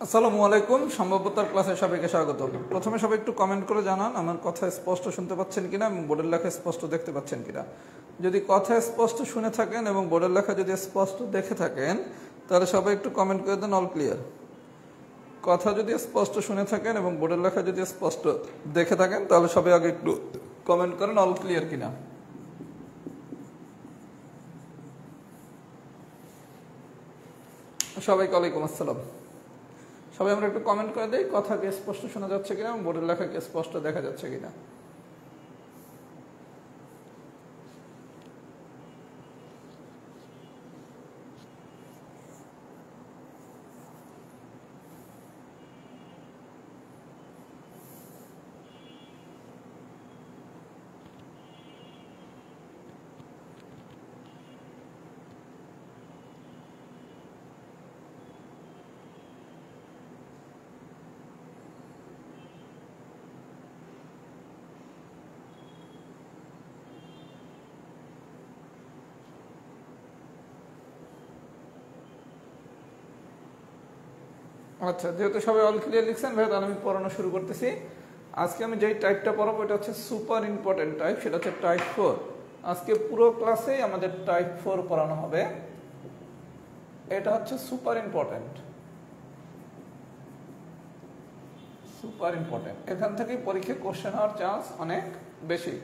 আসসালামু আলাইকুম, সম্ভাব্যতার ক্লাসে সবাইকে স্বাগত। প্রথমে সবাই একটু কমেন্ট করে জানান আমার কথা স্পষ্ট শুনতে পাচ্ছেন কিনা এবং বোর্ডের লেখা স্পষ্ট দেখতে পাচ্ছেন কিনা। যদি কথা স্পষ্ট শুনে থাকেন এবং বোর্ডের লেখা যদি স্পষ্ট দেখে থাকেন তাহলে সবাই একটু কমেন্ট করে দেন অল ক্লিয়ার। কথা যদি স্পষ্ট শুনে থাকেন এবং বোর্ডের লেখা যদি স্পষ্ট দেখে থাকেন তাহলে সবাই আগে একটু কমেন্ট করেন অল ক্লিয়ার কিনা। সবাইকে ওয়ালাইকুম আসসালাম। সবাই আমরা একটু কমেন্ট করে দিই কথাকে স্পষ্ট শোনা যাচ্ছে কিনা এবং বোর্ডের লেখাকে স্পষ্ট দেখা যাচ্ছে কিনা। আচ্ছা, যেহেতু সবাই অল ক্লিয়ার লিখছেন ভাই, তাহলে আমি পড়ানো শুরু করতেছি। আজকে আমি যেই টাইপটা পড়াবো এটা হচ্ছে সুপার ইম্পর্টেন্ট টাইপ, সেটা হচ্ছে টাইপ 4। আজকে পুরো ক্লাসেই আমাদের টাইপ 4 পড়ানো হবে। এটা হচ্ছে সুপার ইম্পর্টেন্ট। সুপার ইম্পর্টেন্ট, এখান থেকেই পরীক্ষায় কোশ্চেন হওয়ার চান্স অনেক বেশি।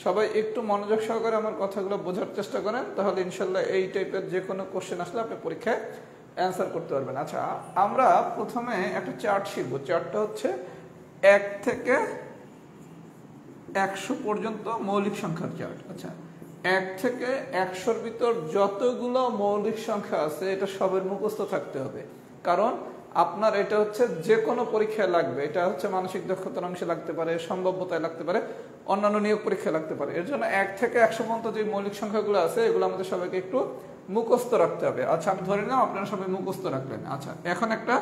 সবাই একটু মনোযোগ সহকারে আমার কথাগুলো বোঝার চেষ্টা করেন, তাহলে ইনশাল্লাহ এই টাইপের যে কোনো কোশ্চেন আসলে আপনি পরীক্ষায় অ্যান্সার করতে পারবেন। আচ্ছা, আমরা প্রথমে একটা চার্ট শিখব। চার্টটা হচ্ছে 1 থেকে 100 পর্যন্ত মৌলিক সংখ্যার চার্ট। আচ্ছা, 1 থেকে 100-র ভিতর যতগুলো মৌলিক সংখ্যা আছে এটা সবের মুখস্থ থাকতে হবে, কারণ আপনার এটা হচ্ছে যে কোনো পরীক্ষায় লাগবে। এটা হচ্ছে মানসিক দক্ষতার অংশে লাগতে পারে, সম্ভাব্যতায় লাগতে পারে, অন্যান্য নিয়োগ পরীক্ষায় লাগতে পারে। এর জন্য 1 থেকে 100 পর্যন্ত যে মৌলিক সংখ্যাগুলো আছে এগুলো আমাদের সবাইকে একটু মুখস্থ রাখতে হবে। আচ্ছা, আমি ধরে নিলাম আপনারা সবাই মুখস্থ রাখলেন। আচ্ছা, এখন একটা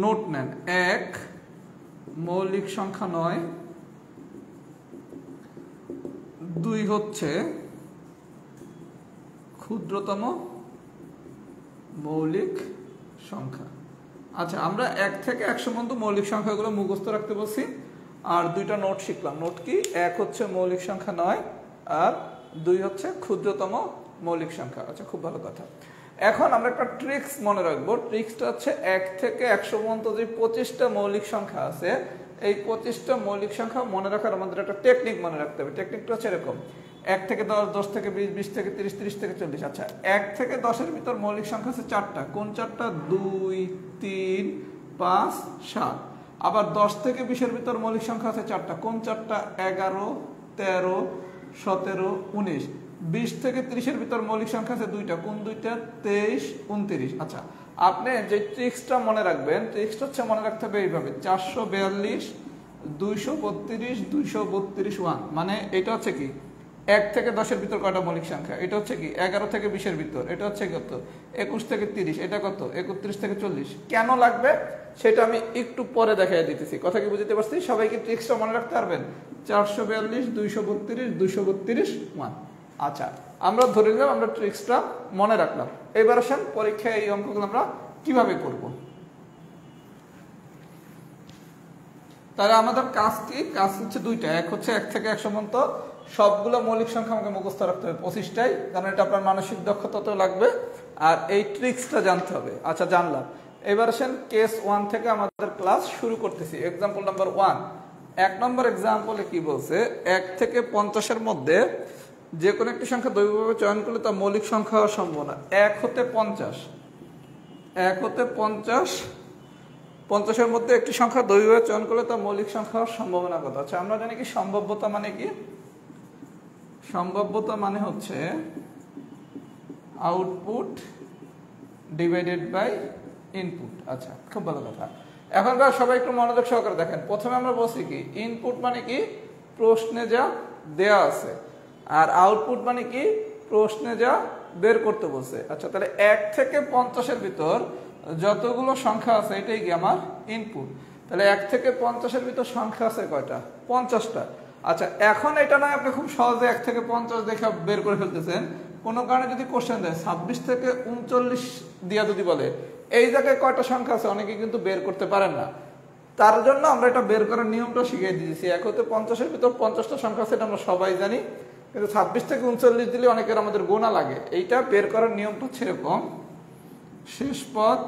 নোট নেন। 1 মৌলিক সংখ্যা নয়, 2 হচ্ছে ক্ষুদ্রতম মৌলিক সংখ্যা। আচ্ছা, আমরা 1 থেকে 100 পর্যন্ত মৌলিক সংখ্যাগুলো মুখস্থ রাখতে বলছি, আর 2টা নোট শিখলাম। নোট কি? 1 হচ্ছে মৌলিক সংখ্যা নয় আর 2 হচ্ছে ক্ষুদ্রতম মৌলিক সংখ্যা। আচ্ছা, খুব ভালো কথা। এখন আমরা একটা ট্রিক্স মনে রাখবো। ট্রিক্সটা হচ্ছে 1 থেকে 100 পর্যন্ত যে 25টা মৌলিক সংখ্যা আছে, এই 25টা মৌলিক সংখ্যা মনে রাখার আমাদের একটা টেকনিক মনে রাখতে হবে। টেকনিকটা হচ্ছে এরকম: 1 থেকে 10, 10 থেকে 20, 20 থেকে 30, 30 থেকে 40। আচ্ছা, 1 থেকে 10-এর ভিতর মৌলিক সংখ্যা আছে 4টা। কোন 4টা? 2, 3, 5, 7। আবার 10 থেকে 20-এর ভিতর মৌলিক সংখ্যা আছে 4টা। কোন 4টা? 11, 13, 17, 19। 20 থেকে 30-এর ভিতর মৌলিক সংখ্যা আছে 2টা। কোন 2টা? 23, 29। আচ্ছা, আপনি যে ট্রিক্সটা মনে রাখবেন, ট্রিক্সটা হচ্ছে মনে রাখতে হবে এইভাবে: 442, 232, 232, 1। মানে এটা হচ্ছে কি 1 থেকে 10-এর ভিতর কয়টা মৌলিক সংখ্যা? এটা হচ্ছে কি 11 থেকে 20-এর ভিতর। এটা হচ্ছে কত? 21 থেকে 30। এটা কত? 31 থেকে 40। কেন লাগবে সেটা আমি একটু পরে দেখাই দিতেছি। কথা কি বুঝতে পারছি? সবাইকে ট্রিক্সটা মনে রাখতে পারবেন? 442, 232, 232, 1। আচ্ছা, আমরা ধরে নিলাম আমরা ট্রিক্সটা মনে রাখলাম। এবার আসেন পরীক্ষায় এই অঙ্কগুলো আমরা কিভাবে করব। তাহলে আমাদের কাজ কি? কাজ হচ্ছে 2টা। এক হচ্ছে 1 থেকে 100 পর্যন্ত সবগুলো মৌলিক সংখ্যা আমাকে মুখস্থ রাখতে হবে, 25টাই, কারণ এটা আপনার মানসিক দক্ষতাতেও লাগবে আর এই ট্রিক্সটা জানতে হবে। আচ্ছা, জানলাম। এবার আসেন কেস 1 থেকে আমাদের ক্লাস শুরু করতেছি। Example number 1। 1 নম্বর এক্সাম্পলে কি বলছে? 1 থেকে 50-এর মধ্যে যে কোনো একটি সংখ্যা দৈবভাবে চয়ন করলে তা মৌলিক সংখ্যা হওয়ার সম্ভাবনা 1 হতে 50। 1 হতে 50, 50-এর মধ্যে একটি সংখ্যা দৈবভাবে চয়ন করলে তা মৌলিক সংখ্যা হওয়ার সম্ভাবনা কত? আচ্ছা, আমরা জানি কি সম্ভাব্যতা মানে কি? সম্ভাব্যতা মানে হচ্ছে আউটপুট ডিভাইডেড বাই ইনপুট। আচ্ছা, খুব ভালো কথা। এখনকার সবাই একটু মনোযোগ সহকারে দেখেন। প্রথমে আমরা বলছি কি ইনপুট মানে কি? প্রশ্নে যা দেয়া আছে। আর আউটপুট মানে কি? প্রশ্নে যা বের করতে বলছে। আচ্ছা, তাহলে 1 থেকে 50-এর ভিতর যতগুলো সংখ্যা আছে এটাই কি আমার ইনপুট। তাহলে 1 থেকে 50-এর ভিতর সংখ্যা আছে কয়টা? 50টা। আচ্ছা, এখন এটা নয় আপনি খুব সহজে 1 থেকে 50 দেখে বের করে ফেলতেছেন। কোনো কারণে যদি কোশ্চেন দেয় 26 থেকে 39 দিয়া যদি বলে এই জায়গায় কয়টা সংখ্যা আছে অনেকে কিন্তু বের করতে পারেন না, তার জন্য আমরা এটা বের করার নিয়মটা শিখিয়ে দিয়েছি। 1 হতে 50-এর ভিতর 50টা সংখ্যা আছে, এটা আমরা সবাই জানি, কিন্তু 26 থেকে 39 দিলে অনেকের আমাদের গোনা লাগে। এইটা বের করার নিয়মটা হচ্ছে এরকম, শেষ পদ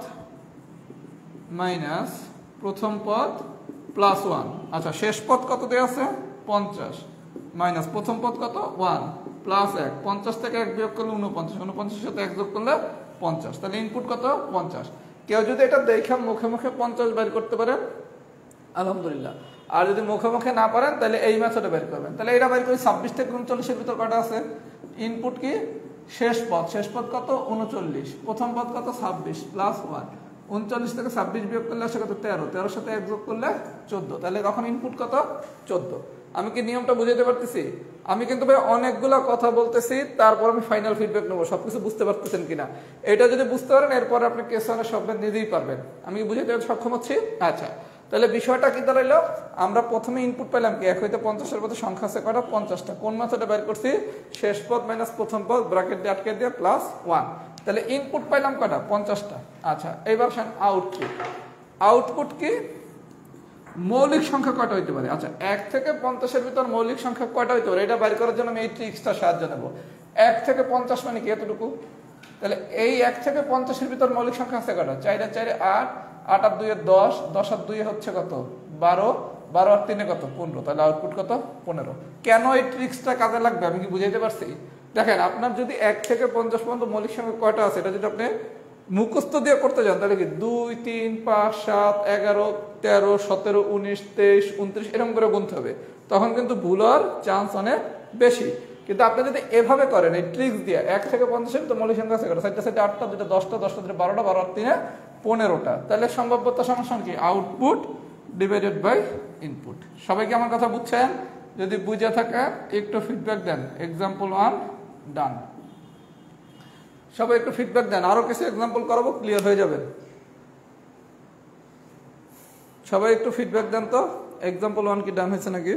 মাইনাস প্রথম পদ প্লাস 1। আচ্ছা, শেষ পদ কত দেওয়া আছে 50 মাইনাস প্রথম পদ কত 1 প্লাস 1, 50 থেকে 1 বিয়োগ করলে 49, 49 সাথে 1 যোগ করলে 50, তাহলে ইনপুট কত 50। কেউ যদি এটা দেখে মুখে মুখে 50 বের করতে পারেন আলহামদুলিল্লাহ, আর যদি মুখে মুখে না পারেন তাহলে এই মেথডে বের করবেন। তাহলে এটা বের করি 26 থেকে 39-এর ভিতর কটা আছে, ইনপুট কি শেষ পদ কত 39, প্রথম পদ কত 26 প্লাস 1, 39 থেকে 26 বিয়োগ করলে আসে কত 13, 13 সাথে 1 যোগ করলে 14, তাহলে তখন ইনপুট কত 14। আমি কি নিয়মটা বুঝাতে পারতেছি? আমি কিন্তু ভাই অনেকগুলো কথা বলতেছি, তারপর আমি ফাইনাল ফিডব্যাক নেবো সবকিছু বুঝতে পারতেছেন কিনা। এটা যদি বুঝতে পারেন এরপরে আপনি কেসনের সব নিজেই পারবেন। আমি কি বুঝাতে সক্ষম হচ্ছি? আচ্ছা, তাহলে বিষয়টা কি দাঁড়াইলো, আমরা প্রথমে ইনপুট পেলাম কি 1 হইতে 50-এর মধ্যে সংখ্যা আছে কয়টা 50টা, কোন মেথডে বের করছি শেষ পদ মাইনাস প্রথম পদ ব্র্যাকেট দিয়ে আটকে দিয়ে প্লাস 1, তাহলে ইনপুট পাইলাম কয়টা 50টা। আচ্ছা, এইবার আউটপুট কি মৌলিক সংখ্যা কয়টা হইতে পারে? আচ্ছা, 1 থেকে 50-এর ভিতর মৌলিক সংখ্যা কয়টা হইতে পারে এটা বের করার জন্য আমি এই ট্রিক্সটা সাহায্য নেব। 1 থেকে 50 মানে কি এতটুকু, তাহলে এই 1 থেকে 50-এর ভিতর মৌলিক সংখ্যা আছে কয়টা 4 আর 4 8, 8 আর 2 10, 10 আর 2 হচ্ছে কত 12, 12 আর 3 কত 15, তাহলে আউটপুট কত 15। কেন এই ট্রিক্সটা কাজে লাগবে আমি কি বুঝাইতে পারছি? দেখেন, আপনার যদি 1 থেকে 50 পর্যন্ত মৌলিক সংখ্যা কয়টা আছে এটা যদি আপনি মুখস্থ দিয়ে করতে যান তাহলে কি 2 3 5 7 11 13 17 19 23 29 এরকম করে গুনতে হবে, তখন কিন্তু ভুল হওয়ার চান্স অনেক বেশি। কিন্তু আপনি যদি এভাবে করেন এই ট্রিক্স দিয়ে 1 থেকে 50-এর তো মৌলিক সংখ্যা আছে 4টা 8টা 2টা 10টা 10টা 12টা 12 আর 3 15টা, তাহলে সম্ভাব্যতা সমান কি আউটপুট ডিভাইডেড বাই ইনপুট। সবাই কি আমার কথা বুঝছেন? যদি বুঝে থাকে একটু ফিডব্যাক দেন। এক্সাম্পল 1 ডান। সবাই একটু ফিডব্যাক দেন, আরো কিছু এক্সাম্পল করাবো, ক্লিয়ার হয়ে যাবে। সবাই একটু ফিডব্যাক দেন তো, এক্সাম্পল 1 কি ডান হয়েছে নাকি?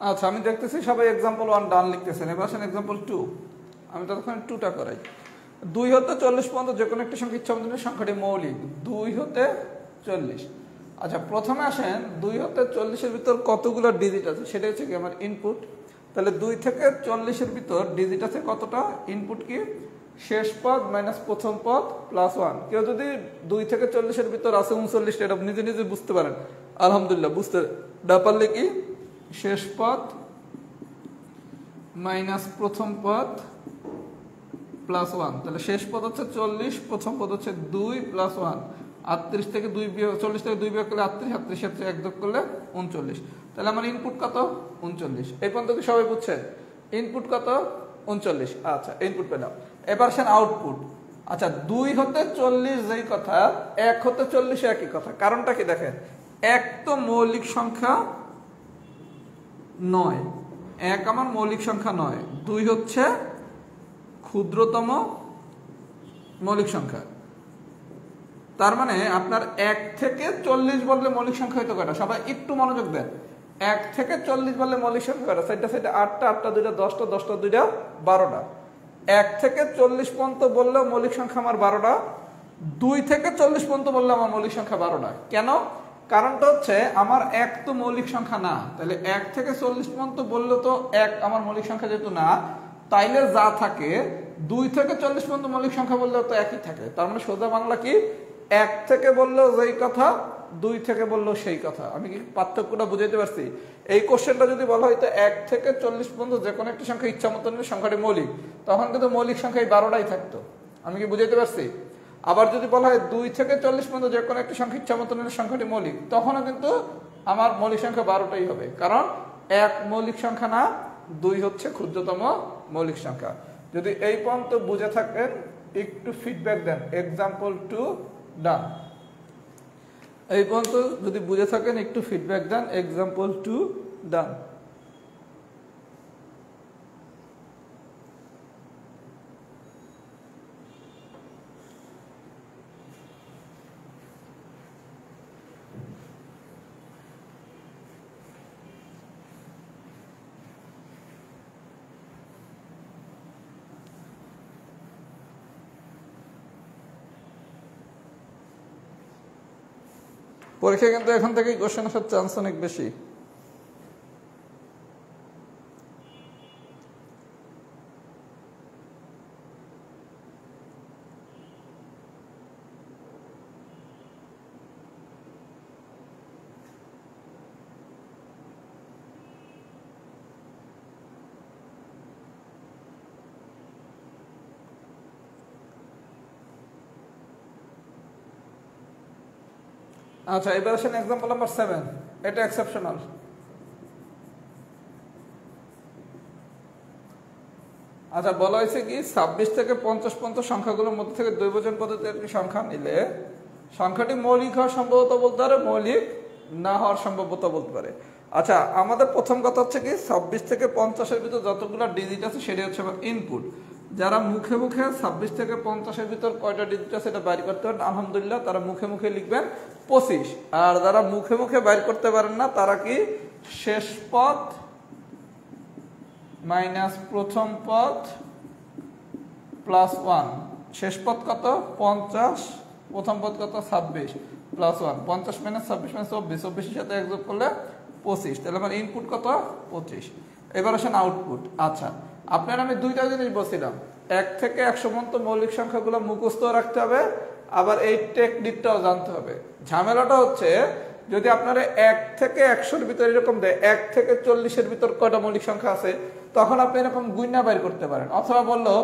আচ্ছা, আমি দেখতেছি সবাই এক্সাম্পল 1 ডান লিখতেছেন। এবার আসেন এক্সাম্পল 2, আমি ততক্ষণ 2টা করাই। 2 হতে 40 পর্যন্ত যে কোনো একটা সংখ্যা ইচ্ছা মতো সংখ্যাটি মৌলিক, 2 হতে 40। আচ্ছা, প্রথমে আসেন 2 হতে 40-এর ভিতর কতগুলো ডিজিট আছে সেটা হচ্ছে কি আমার ইনপুট। তাহলে 2 থেকে 40-এর ভিতর ডিজিট আছে কতটা, ইনপুট কি শেষ পদ মাইনাস প্রথম পদ প্লাস 1। কেউ যদি 2 থেকে 40-এর ভিতর আছে 39, এটা নিজে নিজে বুঝতে পারেন আলহামদুলিল্লাহ। বুঝতে না পারলে কি শেষ পদ মাইনাস প্রথম পদ প্লাস 1, তাহলে শেষ পদ হচ্ছে 40, প্রথম পদ হচ্ছে 2 প্লাস 1, 38 থেকে 2 বিয়োগ 40 থেকে 2 বিয়োগ করলে 38, 38 সাথে 1 যোগ করলে 39, তাহলে আমার ইনপুট কত 39। এই পর্যন্ত কি সবাই বুঝছেন? ইনপুট কত 39। আচ্ছা, ইনপুট পেলাম। এবার আসেন আউটপুট। আচ্ছা, 2 হতে 40 যেই কথা, 1 হতে 40 একই কথা। কারণটা কি দেখেন, 1 তো মৌলিক সংখ্যা নয়, 1 আমার মৌলিক সংখ্যা নয়, 2 হচ্ছে ক্ষুদ্রতম মৌলিক সংখ্যা। তার মানে আপনার 1 থেকে 40 বললে মৌলিক সংখ্যা হয়তো কয়টা, সবাই একটু মনোযোগ দেন। 1 থেকে 40 বললে মৌলিক সংখ্যা কয়টা, সাইডটা 8টা 8টা 2টা 10টা 10টা 2টা 12টা। 1 থেকে 40 পর্যন্ত বললেও মৌলিক সংখ্যা আমার 12টা, 2 থেকে 40 পর্যন্ত বললে আমার মৌলিক সংখ্যা 12টা। কেন? কারণটা হচ্ছে আমার 1 তো মৌলিক সংখ্যা না, তাহলে 1 থেকে 40 পর্যন্ত বললে তো 1 আমার মৌলিক সংখ্যা যেহেতু না, তাইলে যা থাকে 2 থেকে 40 পর্যন্ত মৌলিক সংখ্যা বললেও তো একই থাকে। তার মানে সোজা বাংলা কি, 1 থেকে বললেও যেই কথা, 2 থেকে বললেও সেই কথা। আমি কি পার্থক্যটা বুঝাইতে পারছি? এই কোশ্চেনটা যদি বলা হয়তো 1 থেকে 40 পর্যন্ত যে কোনো একটা সংখ্যা ইচ্ছা মতো নিলে সংখ্যাটি মৌলিক, তখন কিন্তু মৌলিক সংখ্যা এই 12টাই থাকতো। আমি কি বুঝাইতে পারছি? আবার যদি বলা হয় 2 থেকে 40 পর্যন্ত যে কোনো একটি সংখ্যা ইচ্ছা মতো নিলে সংখ্যাটি মৌলিক, তখনও কিন্তু আমার মৌলিক সংখ্যা 12টাই হবে, কারণ 1 মৌলিক সংখ্যা না, 2 হচ্ছে ক্ষুদ্রতম মৌলিক সংখ্যা। যদি এই পর্যন্ত বুঝে থাকেন একটু ফিডব্যাক দেন। এক্সাম্পল 2 ডান। এই পর্যন্ত যদি বুঝে থাকেন একটু ফিডব্যাক দেন। এক্সাম্পল 2 ডান। পরীক্ষা কিন্তু এখান থেকে কোশ্চেন আসার চান্স অনেক বেশি। আচ্ছা, এবার আসেন এক্সাম্পল নাম্বার 7। এটা এক্সেপশনাল। আচ্ছা, বলা হয়েছে কি 26 থেকে 50 পর্যন্ত সংখ্যাগুলোর মধ্যে থেকে দ্বৈবচন পদ্ধতির একটি সংখ্যা নিলে সংখ্যাটি মৌলিক হওয়ার সম্ভবত বলতে পারে, মৌলিক না হওয়ার সম্ভবত বলতে পারে। আচ্ছা, আমাদের প্রথম কথা হচ্ছে কি 26 থেকে 50-এর ভিতর যতগুলো ডিজিট আছে সেটাই হচ্ছে আমার ইনপুট। যারা মুখে মুখে 26 থেকে 50-এর ভিতর কয়টা ডিজিট আছে এটা বাইর করতে পারেন, আলহামদুলিল্লাহ, তারা মুখে মুখে লিখবেন 25। আর যারা মুখে মুখে বাইর করতে পারেন না তারা কি শেষ পদ মাইনাস প্রথম পদ প্লাস 1। শেষ পদ কত? 50, প্রথম পদ কত? 26 প্লাস 1। 50 মাইনাস 26 মাইনাস 24, 24-এর সাথে এক যোগ করলে 25। তাহলে আমার ইনপুট কত? 25। এবার আসেন আউটপুট। আচ্ছা, আপনার আমি দুইটা জিনিস বলছিলাম, 1 থেকে 100 পর্যন্ত মৌলিক সংখ্যাগুলো মুখস্থ রাখতে হবে, আবার এই টেকনিকটাও জানতে হবে। ঝামেলাটা হচ্ছে যদি আপনারা 1 থেকে 100-এর ভিতর এরকম দেয় 1 থেকে 40-এর ভিতর কয়টা মৌলিক সংখ্যা আছে, তখন আপনি এরকম গুণনা বের করতে পারেন। অথবা বললো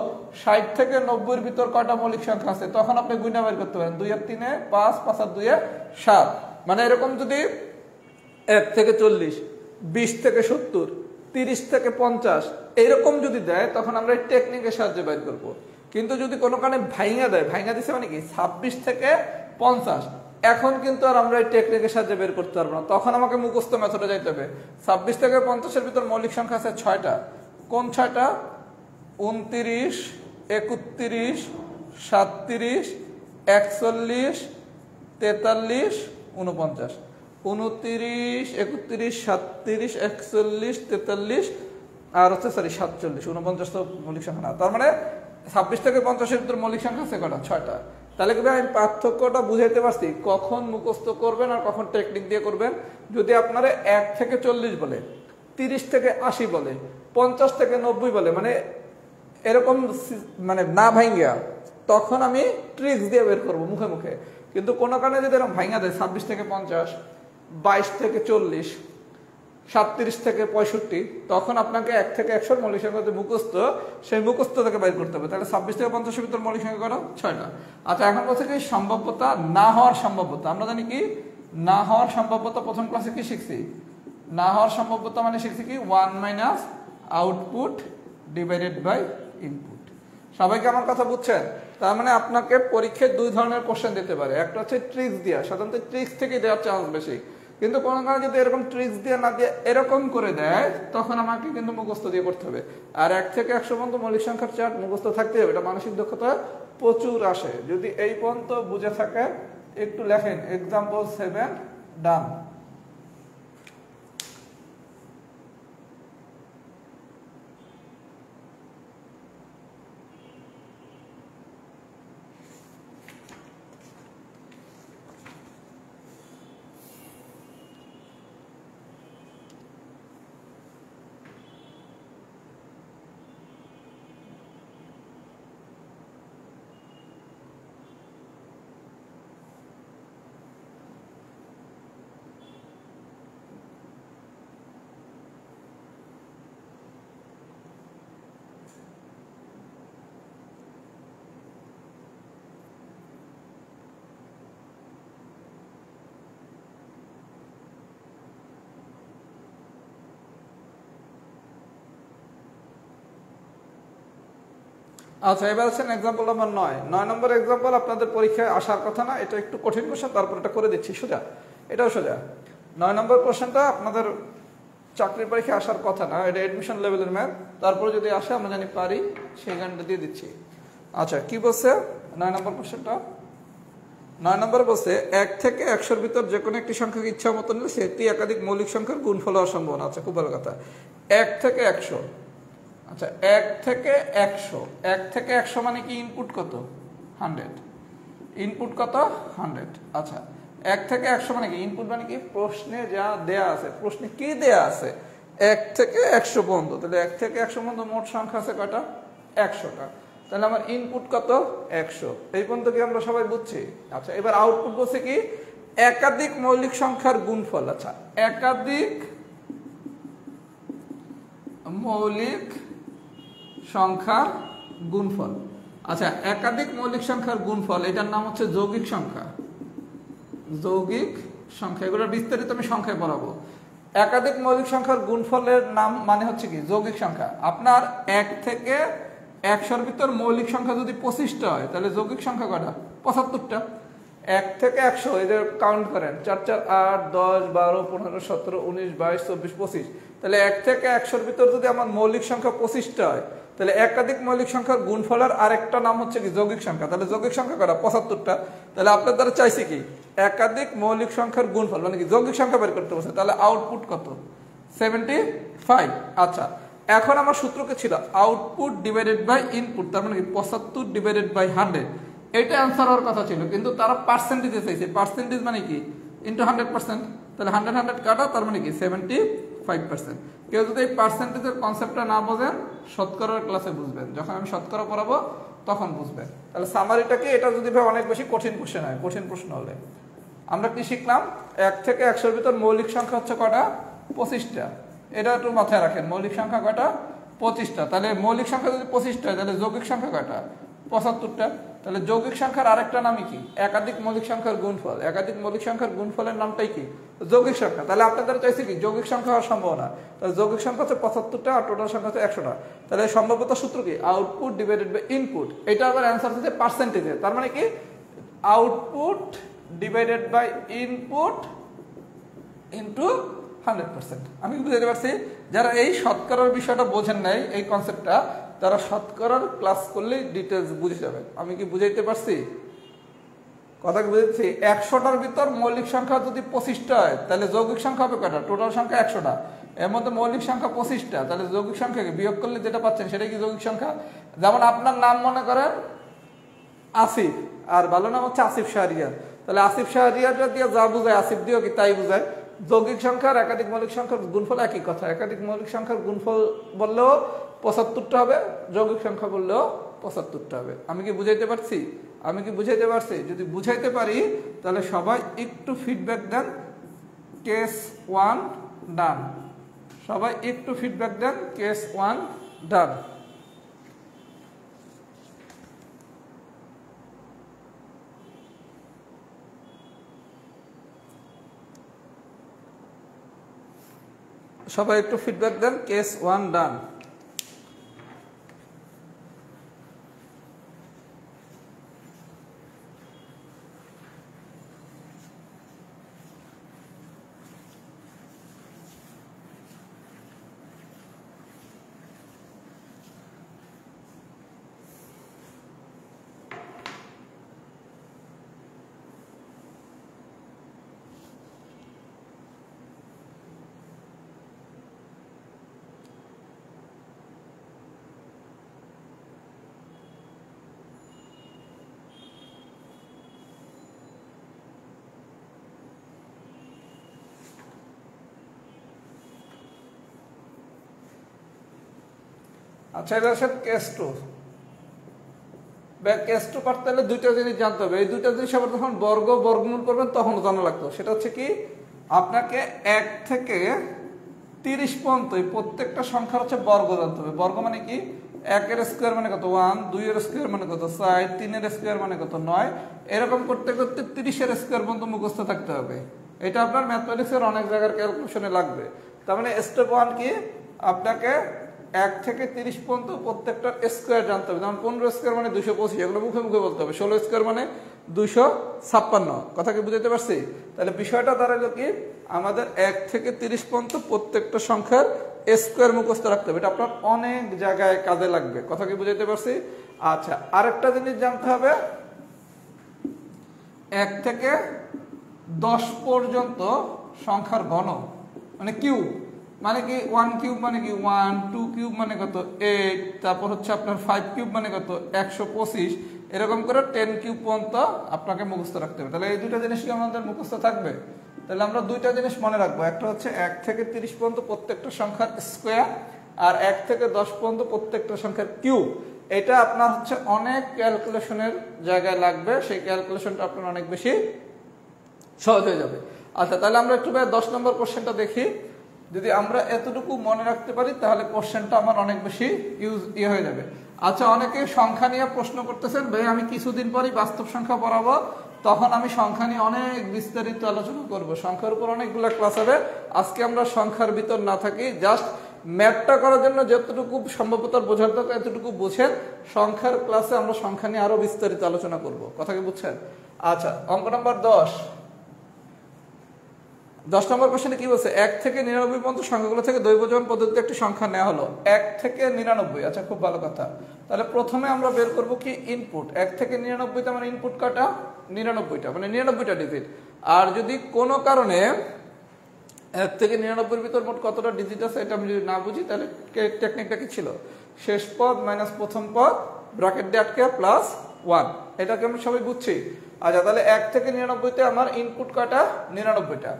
60 থেকে 90-এর ভিতর কয়টা মৌলিক সংখ্যা আছে, তখন আপনি গুণনা বের করতে পারেন। 2 আর 3 5, 5 আর 2 7। মানে এরকম যদি 1 থেকে 40, 20 থেকে 70, 30 থেকে 50 এইরকম যদি দেয়, তখন আমরা এই টেকনিকের সাহায্যে বের করবো। কিন্তু যদি কোনো কারণে ভাইঙা দেয়, ভাইঙা দিচ্ছে মানে কি 26 থেকে 50, এখন কিন্তু আর আমরা এই টেকনিকের সাহায্যে বের করতে পারবো না, তখন আমাকে মুখস্থ মেথডে যাইতে হবে। 26 থেকে 50-এর ভিতর মৌলিক সংখ্যা আছে 6টা। কোন 6টা? 29, 31, 37, 41, 43, 49। 29, 31, 37, 41, 43 আর হচ্ছে 47, 49 তো মৌলিক সংখ্যা না। তার মানে 26 থেকে 50-এর ভিতর মৌলিক সংখ্যা আছে কটা? 6টা। তাহলে কি আমি পার্থক্যটা বুঝাইতে পারছি, কখন মুখস্থ করবেন আর কখন টেকনিক দিয়ে করবেন। যদি আপনারা 1 থেকে 40 বলে, 30 থেকে 80 বলে, 50 থেকে 90 বলে, মানে এরকম মানে না ভাইঙ্গা, তখন আমি ট্রিক্স দিয়ে বের করবো মুখে মুখে। কিন্তু কোনো কারণে যদি এরকম ভাইঙ্গা দেয় 26 থেকে 50, 22 থেকে 40, 37 থেকে 65, তখন আপনাকে 1 থেকে 100 মৌলিক সংখ্যা মুখস্থ, সেই মুখস্থ থেকে বাইর করতে হবে। তাহলে 26 থেকে 50-এর ভিতর মৌলিক সংখ্যা করা 6টা। আচ্ছা, এখন বলছে কি সম্ভাব্যতা, না হওয়ার সম্ভাব্যতা। আমরা জানি কি না হওয়ার সম্ভাব্যতা, প্রথম ক্লাসে কি শিখছি? না হওয়ার সম্ভাব্যতা মানে শিখছি কি 1 minus output divided by input. সবাইকে আমার কথা বুঝছেন? তার মানে আপনাকে পরীক্ষায় 2 ধরনের কোশ্চেন দিতে পারে। একটা হচ্ছে ট্রিক্স দিয়া, সাধারণত ট্রিক্স থেকে দেওয়ার চান্স বেশি। কিন্তু কোনো কারণে যদি এরকম ট্রিক্স দিয়ে না দিয়ে এরকম করে দেয়, তখন আমাকে কিন্তু মুখস্থ দিয়ে করতে হবে। আর 1 থেকে 100 পর্যন্ত মৌলিক সংখ্যার চার্ট মুখস্থ থাকতে হবে। এটা মানসিক দক্ষতা প্রচুর আসে। যদি এই পর্যন্ত বুঝে থাকে একটু লেখেন। এক্সাম্পল 7 ডান। আচ্ছা, এবার আছেন এক্সাম্পল নাম্বার 9 নম্বর এক্সাম্পল আপনাদের পরীক্ষায় আসার কথা না, এটা একটু কঠিন কোশ্চেন, তারপর এটা করে দিচ্ছি সোজা, এটাও সোজা। 9 নম্বর কোশ্চেনটা আপনাদের চাকরির পরীক্ষায় আসার কথা না, এটা এডমিশন লেভেলের ম্যাথ, তারপরে যদি আসে আমরা জানি পারি সেই গানটা দিয়ে দিচ্ছি। আচ্ছা, কি বলছে 9 নম্বর কোশ্চেনটা? 9 নম্বর বলছে 1 থেকে 100-র ভিতর যে কোনো একটি সংখ্যাকে ইচ্ছা মতো নিলে সেটি একাধিক মৌলিক সংখ্যার গুণফল হওয়ার সম্ভাবনা। আচ্ছা, খুব ভালো কথা। 1 থেকে 100, আচ্ছা 1 থেকে 100, 1 থেকে 100 মানে কি ইনপুট কত? 100, ইনপুট কত? 100। আচ্ছা, 1 থেকে 100 মানে কি ইনপুট মানে কি প্রশ্নে যা দেয়া আছে, প্রশ্নে কি দেয়া আছে 1 থেকে 100 পর্যন্ত, তাহলে 1 থেকে 100 পর্যন্ত মোট সংখ্যা আছে কয়টা? 100টা। তাহলে আমার ইনপুট কত? 100। এই পর্যন্ত কি আমরা সবাই বুঝছি? আচ্ছা, এবার আউটপুট বলছে কি একাধিক মৌলিক সংখ্যার গুণফল। আচ্ছা, একাধিক মৌলিক সংখ্যার গুণফল। আচ্ছা, একাধিক মৌলিক সংখ্যার গুণফল, এটার নাম হচ্ছে যৌগিক সংখ্যা। যৌগিক সংখ্যা, এগুলো বিস্তারিত আমি সংখ্যায় বলাবো। একাধিক মৌলিক সংখ্যার গুণফলের নাম মানে হচ্ছে কি যৌগিক সংখ্যা। আপনার 1 থেকে 100-র ভিতর মৌলিক সংখ্যা যদি 25টা হয় তাহলে যৌগিক সংখ্যা কয়টা? 75টা। 1 থেকে 100 এদের কাউন্ট করেন, 4 4 8 10 12 15 17 19 22 24 25। তাহলে 1 থেকে 100-র ভিতর যদি আমার মৌলিক সংখ্যা 25টা হয় তাহলে একাধিক মৌলিক সংখ্যার গুণফলের আরেকটা নাম হচ্ছে কি যৌগিক সংখ্যা। তাহলে যৌগিক সংখ্যা কয়টা? 75টা। তাহলে আপনার দ্বারা চাইছে কি একাধিক মৌলিক সংখ্যার গুণফল মানে কি যৌগিক সংখ্যা বের করতে বলছে। তাহলে আউটপুট কত? 75। আচ্ছা, এখন আমার সূত্র কি ছিল? আউটপুট ডিভাইডেড বাই ইনপুট, তার মানে কি 75 ডিভাইডেড বাই 100। এটা অ্যান্সার হওয়ার কথা ছিল, কিন্তু তারা পার্সেন্টেজে চাইছে। পার্সেন্টেজ মানে কি ইনটু 100%। তাহলে 100 100 কাটা, তার মানে কি 75%। কেউ যদি এই পার্সেন্টেজের কনসেপ্টটা না বোঝেন শতকরার ক্লাসে বুঝবেন, যখন আমি শতকরা পড়াবো তখন বুঝবেন। তাহলে সামারিটা কি, এটা যদি ভাই অনেক বেশি কঠিন কোশ্চেন হয়, কঠিন প্রশ্ন হলে আমরা কি শিখলাম? 1 থেকে 100-র ভিতর মৌলিক সংখ্যা হচ্ছে কয়টা? 25টা। এটা একটু মাথায় রাখেন, মৌলিক সংখ্যা কয়টা? 25টা। তাহলে মৌলিক সংখ্যা যদি 25টা হয় তাহলে যৌগিক সংখ্যা কয়টা? 75টা। তাহলে যৌগিক সংখ্যার আরেকটা নামই কি? একাধিক মৌলিক সংখ্যার গুণফল। একাধিক মৌলিক সংখ্যার গুণফলের নামটাই কি? যৌগিক সংখ্যা। তাহলে আপনাদের চাইছে কি যৌগিক সংখ্যা হওয়ার সম্ভাবনা। তাহলে যৌগিক সংখ্যা হচ্ছে 75টা আর টোটাল সংখ্যা হচ্ছে 100টা। তাহলে সম্ভাব্যতা সূত্র কি? Output divided by input. এটা আবার অ্যান্সার হচ্ছে পার্সেন্টেজে, তার মানে কি output divided by input into 100%। আমি বুঝতে পারছি যারা এই শতকরার বিষয়টা বোঝেন নাই, এই কনসেপ্টটা, তারা শতকরার ক্লাস করলেই ডিটেলস বুঝে যাবেন। আমি কি বুঝাইতে পারছি? কথা কি বুঝেছি? 100টার ভিতর মৌলিক সংখ্যা যদি 25টা হয় তাহলে যৌগিক সংখ্যা হবে কয়টা? টোটাল সংখ্যা 100টা। এর মধ্যে মৌলিক সংখ্যা 25টা, তাহলে যৌগিক সংখ্যাকে বিয়োগ করলে যেটা পাচ্ছেন সেটাই কি যৌগিক সংখ্যা। যেমন আপনার নাম মনে করেন আসিফ, আর ভালো নাম হচ্ছে আসিফ শাহরিয়ার, তাহলে আসিফ শাহরিয়ারটা দিয়ে যা বোঝায় আসিফ দিয়েও কি তাই বোঝায়। যৌগিক সংখ্যার একাধিক মৌলিক সংখ্যার গুণফল একই কথা। একাধিক মৌলিক সংখ্যার গুণফল বললেও 75টা হবে, যৌগিক সংখ্যা বললেও 75টা হবে। আমি কি বুঝাইতে পারছি? আমি কি বুঝাইতে পারছি? যদি বুঝাইতে পারি তাহলে সবাই একটু ফিডব্যাক দেন। কেস 1 ডান। সবাই একটু ফিডব্যাক দেন। কেস 1 ডান। সবাই একটু ফিডব্যাক দেন। কেস 1 ডান। আচ্ছা, এবার আসেন কেস 2। কেস 2 করতে হলে দুইটা জিনিস জানতে হবে। এই দুইটা জিনিস আবার যখন বর্গমূল করবেন তখন জানা লাগতো। সেটা হচ্ছে কি আপনাকে 1 থেকে 30 পর্যন্ত প্রত্যেকটা সংখ্যার হচ্ছে বর্গ জানতে হবে। বর্গ মানে কি 1 এর স্কোয়ার মানে কত 1, 2 এর স্কোয়ার মানে কত 4, 3 এর স্কোয়ার মানে কত 9, এরকম করতে করতে 30 এর স্কোয়ার পর্যন্ত মুখস্থ থাকতে হবে। এটা আপনার ম্যাথমেটিক্সের অনেক জায়গার ক্যালকুলেশনে লাগবে। তার মানে স্টেপ 1 কি আপনাকে 1 থেকে 30 পর্যন্ত প্রত্যেকটার স্কোয়ার জানতে হবে। যেমন 15 স্কোয়ার মানে 225, এগুলো মুখে মুখে বলতে হবে। 16 স্কোয়ার মানে 256। কথা কি বুঝতে পারছি? তাহলে বিষয়টা দাঁড়ালো কি, আমাদের 1 থেকে 30 পর্যন্ত প্রত্যেকটা সংখ্যার স্কোয়ার মুখস্থ রাখতে হবে। এটা আপনার অনেক জায়গায় কাজে লাগবে। কথা কি বুঝতে পারছি? আচ্ছা, আরেকটা জিনিস জানতে হবে, 1 থেকে 10 পর্যন্ত সংখ্যার ঘন মানে কিউব মানে কি, 1 কিউব মানে কি 1, 2 কিউব মানে কত 8, তারপর হচ্ছে আপনার 5 কিউব মানে কত 125, এরকম করে 10 কিউব পর্যন্ত আপনাকে মুখস্থ রাখতে হবে। তাহলে এই দুইটা জিনিস কি আমাদের মুখস্থ থাকবে? তাহলে আমরা দুইটা জিনিস মনে রাখবো, একটা হচ্ছে 1 থেকে 30 পর্যন্ত প্রত্যেকটা সংখ্যার স্কোয়ার, আর 1 থেকে 10 পর্যন্ত প্রত্যেকটা সংখ্যার কিউব। এটা আপনার হচ্ছে অনেক ক্যালকুলেশনের জায়গায় লাগবে, সেই ক্যালকুলেশনটা আপনার অনেক বেশি সহজ হয়ে যাবে। আচ্ছা, তাহলে আমরা একটু 10 নম্বর কোশ্চেনটা দেখি। যদি আমরা এতটুকু মনে রাখতে পারি তাহলে কোশ্চেনটা আমার অনেক বেশি হয়ে যাবে। আচ্ছা, অনেকে সংখ্যা নিয়ে প্রশ্ন করতেছেন, ভাই আমি কিছুদিন পরই বাস্তব সংখ্যা পড়াবো, তখন আমি সংখ্যা নিয়ে অনেক বিস্তারিত আলোচনা করব, সংখ্যার উপর অনেকগুলো ক্লাস হবে। আজকে আমরা সংখ্যার ভিতর না থাকি, জাস্ট ম্যাথটা করার জন্য যতটুকু সম্ভবত বোঝার দরকার এতটুকু বুঝেন। সংখ্যার ক্লাসে আমরা সংখ্যা নিয়ে আরো বিস্তারিত আলোচনা করব। কথা কি বুঝছেন? আচ্ছা, অঙ্ক নম্বর 10 নম্বর কোশ্চেনে কি বলছে, 1 থেকে 99 পর্যন্ত সংখ্যাগুলো থেকে দৈবজন পদ্ধতিতে একটি সংখ্যা নেওয়া হলো। 1 থেকে 99, আচ্ছা খুব ভালো কথা। তাহলে প্রথমে আমরা বের করব কি ইনপুট। 1 থেকে 99 মানে ইনপুট কাটা 99টা, মানে 99টা ডিজিট। আর যদি কোনো কারণে 1 থেকে 99 ভিতর মোট কতটা ডিজিট আছে এটা আমি যদি না বুঝি, তাহলে টেকনিকটা কি ছিল, শেষ পদ মাইনাস প্রথম পদ ব্র্যাকেট দিয়ে আটকে প্লাস 1, এটাকে আমরা সবাই বুঝছি। আচ্ছা, তাহলে 1 থেকে 99তে আমার ইনপুট কাটা 99টা।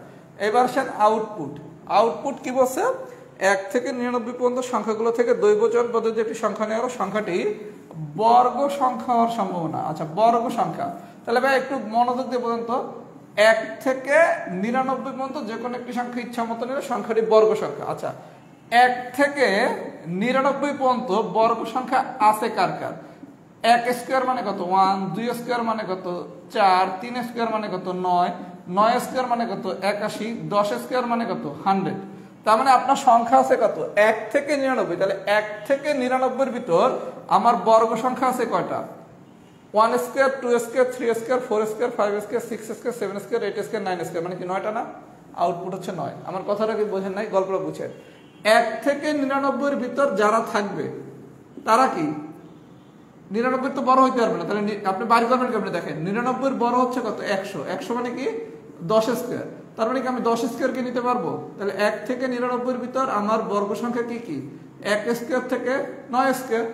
এবার আসেন আউটপুট। আউটপুট কি বলছে, 1 থেকে 99 পর্যন্ত সংখ্যাগুলো থেকে দৈবজন পদ্ধতিতে একটি সংখ্যা নেওয়া হলো, সংখ্যাটি বর্গ সংখ্যা হওয়ার সম্ভাবনা। আচ্ছা, বর্গ সংখ্যা, তাহলে ভাই একটু মনোযোগ দিয়ে বলুন তো, 1 থেকে 99 পর্যন্ত যে কোনো একটি সংখ্যা ইচ্ছা মতো নিলে সংখ্যাটি বর্গ সংখ্যা। আচ্ছা, 1 থেকে 99 পর্যন্ত বর্গ সংখ্যা আছে কার কার? 1 স্কোয়ার মানে কত 1, 2 স্কোয়ার মানে কত 4, 3 স্কোয়ার মানে কত 9, 9 স্কোয়ার মানে কত 81, 10 স্কোয়ার মানে কত 100। তার মানে আপনার সংখ্যা আছে কত 1 থেকে 99। তাহলে 1 থেকে 99 ভিতর আমার বর্গ সংখ্যা আছে কয়টা? 1 square, 2 square, 3 square, 4 square, 5 square, 6 square, 7 square, 8 square, 9 square, মানে কি 9টা না? আউটপুট হচ্ছে 9। আমার কথাটা কি বোঝেন নাই? গল্পটা বুঝেন। 1 থেকে 99 ভিতর যারা থাকবে তারা কি 99 তো বড় হইতে পারবে না, তাহলে আপনি বাইর করবেন কেমনে? দেখেন 99 বড় হচ্ছে কত 100, 100 মানে কি 10 স্কোয়ার, তার মানে কি আমি 10 স্কোয়ারকে নিতে পারবো? তাহলে 1 থেকে 99 ভিতর আমার বর্গ সংখ্যা কি কি? 1 স্কোয়ার থেকে 9 স্কোয়ার।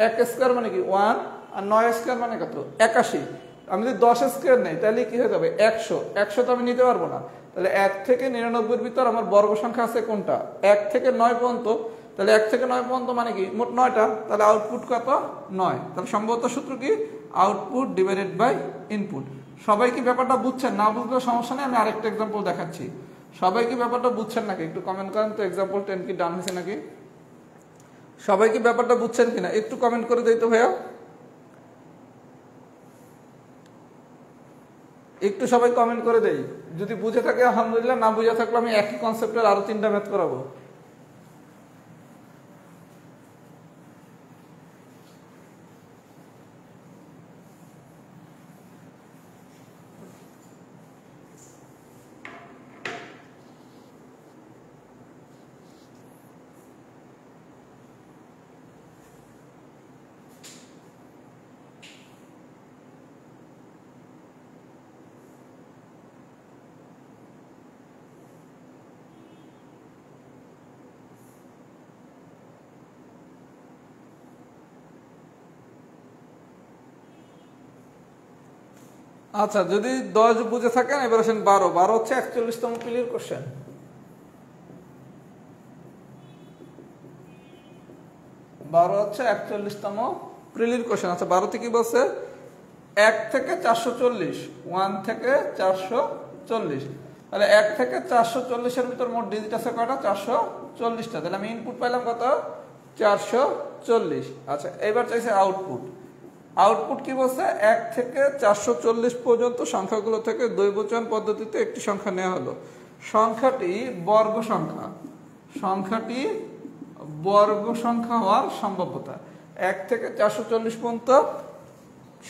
1 স্কোয়ার মানে কি 1, আর 9 স্কোয়ার মানে কত 81। আমি যদি 10 স্কোয়ার নেই তাহলে কি হয়ে যাবে 100। 100 তো আমি নিতে পারবো না। তাহলে 1 থেকে 99 ভিতর আমার বর্গ সংখ্যা আছে কোনটা? 1 থেকে 9 পর্যন্ত। তাহলে 1 থেকে 9 পর্যন্ত মানে কি মোট 9টা। তাহলে আউটপুট কত 9। তাহলে সম্ভবত সূত্র কি আউটপুট ডিভাইডেড বাই ইনপুট। সবাই কি ব্যাপারটা বুঝছেন? না বুঝলেও সমস্যা নেই, আমি আরেকটা এক্সাম্পল দেখাচ্ছি। সবাই কি ব্যাপারটা বুঝছেন নাকি? একটু কমেন্ট করেন তো, এক্সাম্পল 10 কি ডান হয়েছে নাকি? সবাই কি ব্যাপারটা বুঝছেন কিনা একটু কমেন্ট করে দিই তো ভাইয়া, একটু সবাই কমেন্ট করে দেই। যদি বুঝে থাকে আলহামদুলিল্লাহ, না বুঝে থাকলে আমি একই কনসেপ্টের আরো 3টা ম্যাথ করাবো। আচ্ছা, যদি 10 বুঝে থাকেন এবার আসেন 12। 12 হচ্ছে 41তম ক্লিয়ার কোশ্চেন। 12 হচ্ছে 41তম প্রিলির কোশ্চেন। আচ্ছা, 12তে কি বলছে? 1 থেকে 440, 1 থেকে 440। তাহলে 1 থেকে 440 এর ভিতর মোট ডিজিট আছে কয়টা? 440টা। তাহলে আমি ইনপুট পাইলাম কত? 440। আচ্ছা, এবার চাইছে আউটপুট। আউটপুট কি বলছে? 1 থেকে 440 পর্যন্ত সংখ্যাগুলো থেকে দ্বৈবচন পদ্ধতিতে একটি সংখ্যা নেওয়া হলো, সংখ্যাটি বর্গ সংখ্যা। সংখ্যাটি বর্গ সংখ্যা হওয়ার সম্ভাব্যতা। 1 থেকে 440 পর্যন্ত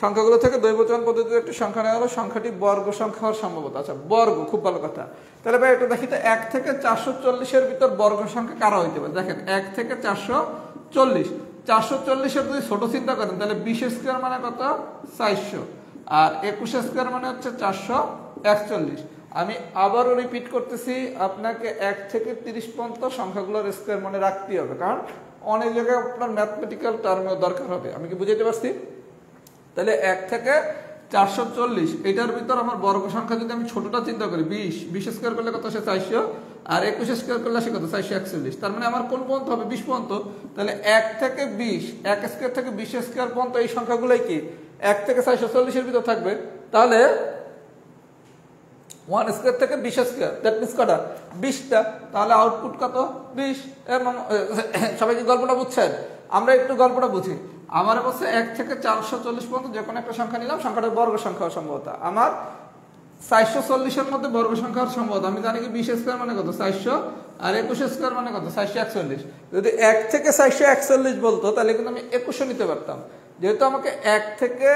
সংখ্যাগুলো থেকে দ্বৈবচন পদ্ধতিতে একটি সংখ্যা নেওয়া হলো, সংখ্যাটি বর্গ সংখ্যা হওয়ার সম্ভাব্যতা। আচ্ছা, বর্গ, খুব ভালো কথা। তাহলে ভাই এটা দেখি তো, 1 থেকে 440-এর ভিতর বর্গ সংখ্যা কারা হইতে পারে? দেখেন 1 থেকে 440, 440-এর যদি ছোট চিন্তা করেন তাহলে 20 স্কোয়ার মানে কত? 400, আর 21 স্কোয়ার মানে হচ্ছে 441। আমি আবারও রিপিট করতেছি, আপনাকে 1 থেকে 30 পর্যন্ত সংখ্যাগুলোর স্কোয়ার মনে রাখতেই হবে, কারণ অনেক জায়গায় আপনার ম্যাথমেটিক্যাল টার্মেও দরকার হবে। আমি কি বুঝাইতে পারছি? তাহলে 1 থেকে 440 এটার ভিতর আমার বর্গ সংখ্যা যদি আমি ছোটটা চিন্তা করি, 20 স্কোয়ার করলে কত? সে 400, আর 21 স্কোয়ার করলে সে কত? 441। তার মানে আমার কোন পর্যন্ত হবে? 20 পর্যন্ত। তাহলে 1 থেকে 20, 1 স্কোয়ার থেকে 20 স্কোয়ার পর্যন্ত এই সংখ্যাগুলোই কি 1 থেকে 440-এর ভিতর থাকবে। তাহলে 1 স্কোয়ার থেকে 20 স্কোয়ার, দ্যাট মিন্স কটা? 20টা। তাহলে আউটপুট কত? 20। সবাই কি গল্পটা বুঝছেন? আমরা একটু গল্পটা বুঝি। আমার অবশ্যই 1 থেকে 440 পর্যন্ত যে কোনো একটা সংখ্যা নিলাম, সংখ্যাটার বর্গ সংখ্যা হওয়ার সম্ভবতা। আমার 440-এর মধ্যে বর্গ সংখ্যা হওয়ার সম্ভবতা। আমি জানি কি 20 স্কোয়ার মানে কত? 400, আর 21 স্কোয়ার মানে কত? 441। যদি 1 থেকে 441 বলতো তাহলে কিন্তু আমি 21 নিতে পারতাম। যেহেতু আমাকে 1 থেকে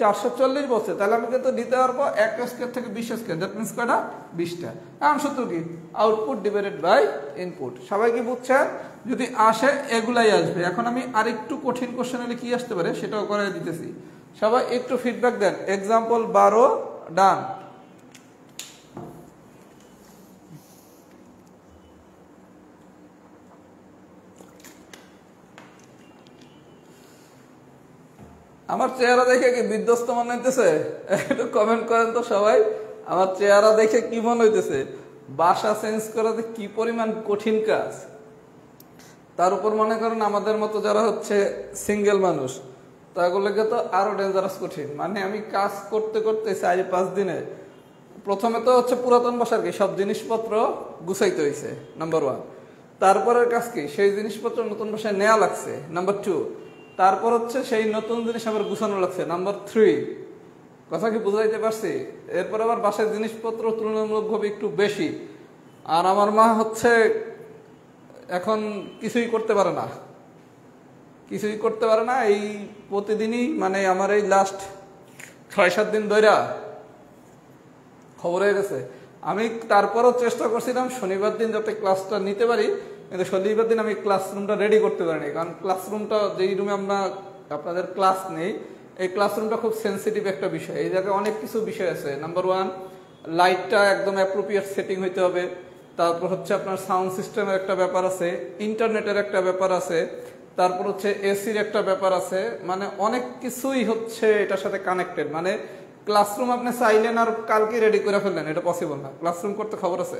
440 বলছে, তাহলে আমি কিন্তু নিতে পারবো 1 স্কোয়ার থেকে 20 স্কোয়ার, দ্যাট মিন্স কটা? 20টা। এখন সূত্র কি? Output divided by input. সবাই কি বুঝছেন? যদি আসে এগুলাই আসবে। এখন আমি আরেকটু কঠিন কোশ্চেন হলে কি আসতে পারে সেটাও করে দিতেছি। সবাই একটু ফিডব্যাক দেন। এক্সাম্পল 12 ডান। আমার চেহারা দেখে কি বিধ্বস্ত মনে হইতেছে? একটু কমেন্ট করেন তো সবাই, আমার চেহারা দেখে কি মনে হইতেছে? বাসা চেঞ্জ করাতে কি পরিমাণ কঠিন কাজ। তার উপর মনে করেন আমাদের মতো যারা হচ্ছে সিঙ্গেল মানুষ, তাগুলোকে তো আরো ডেঞ্জারাস কঠিন। মানে আমি কাজ করতে করতে 4-5 দিনে প্রথমে তো হচ্ছে পুরাতন বাসার কি সব জিনিসপত্র গুছাইতে হয়েছে, নাম্বার 1। তারপরের কাজ কি? সেই জিনিসপত্র নতুন বাসায় নেওয়া লাগছে, নাম্বার 2। তারপর হচ্ছে সেই নতুন জিনিস আবার গুছানো লাগছে, নাম্বার 3। কথা কি বুঝাইতে পারছি? এরপর আবার বাসায় জিনিসপত্র তুলনামূলকভাবে একটু বেশি। আর আমার মা হচ্ছে এখন কিছুই করতে পারে না, কিছুই করতে পারে না। এই প্রতিদিনই মানে আমার এই লাস্ট 6-7 দিন ধইরা খবর হয়ে গেছে। আমি তারপরও চেষ্টা করছিলাম শনিবার দিন যাতে ক্লাসটা নিতে পারি, কিন্তু শনিবার দিন আমি ক্লাসরুমটা রেডি করতে পারিনি। কারণ ক্লাসরুমটা যেই রুমে আমরা আপনাদের ক্লাস নেই, এই ক্লাসরুমটা খুব সেন্সিটিভ একটা বিষয়। এই জায়গায় অনেক কিছু বিষয় আছে। নাম্বার 1, লাইটটা একদম অ্যাপ্রোপ্রিয়েট সেটিং হইতে হবে। তারপর হচ্ছে আপনার সাউন্ড সিস্টেমের একটা ব্যাপার আছে, ইন্টারনেটের একটা ব্যাপার আছে, তারপর হচ্ছে এসির একটা ব্যাপার আছে। মানে অনেক কিছুই হচ্ছে এটার সাথে কানেক্টেড। মানে ক্লাসরুম আপনি চাইলেন আর কালকে রেডি করে ফেললেন, এটা পসিবল না। ক্লাসরুম করতে খবর আছে,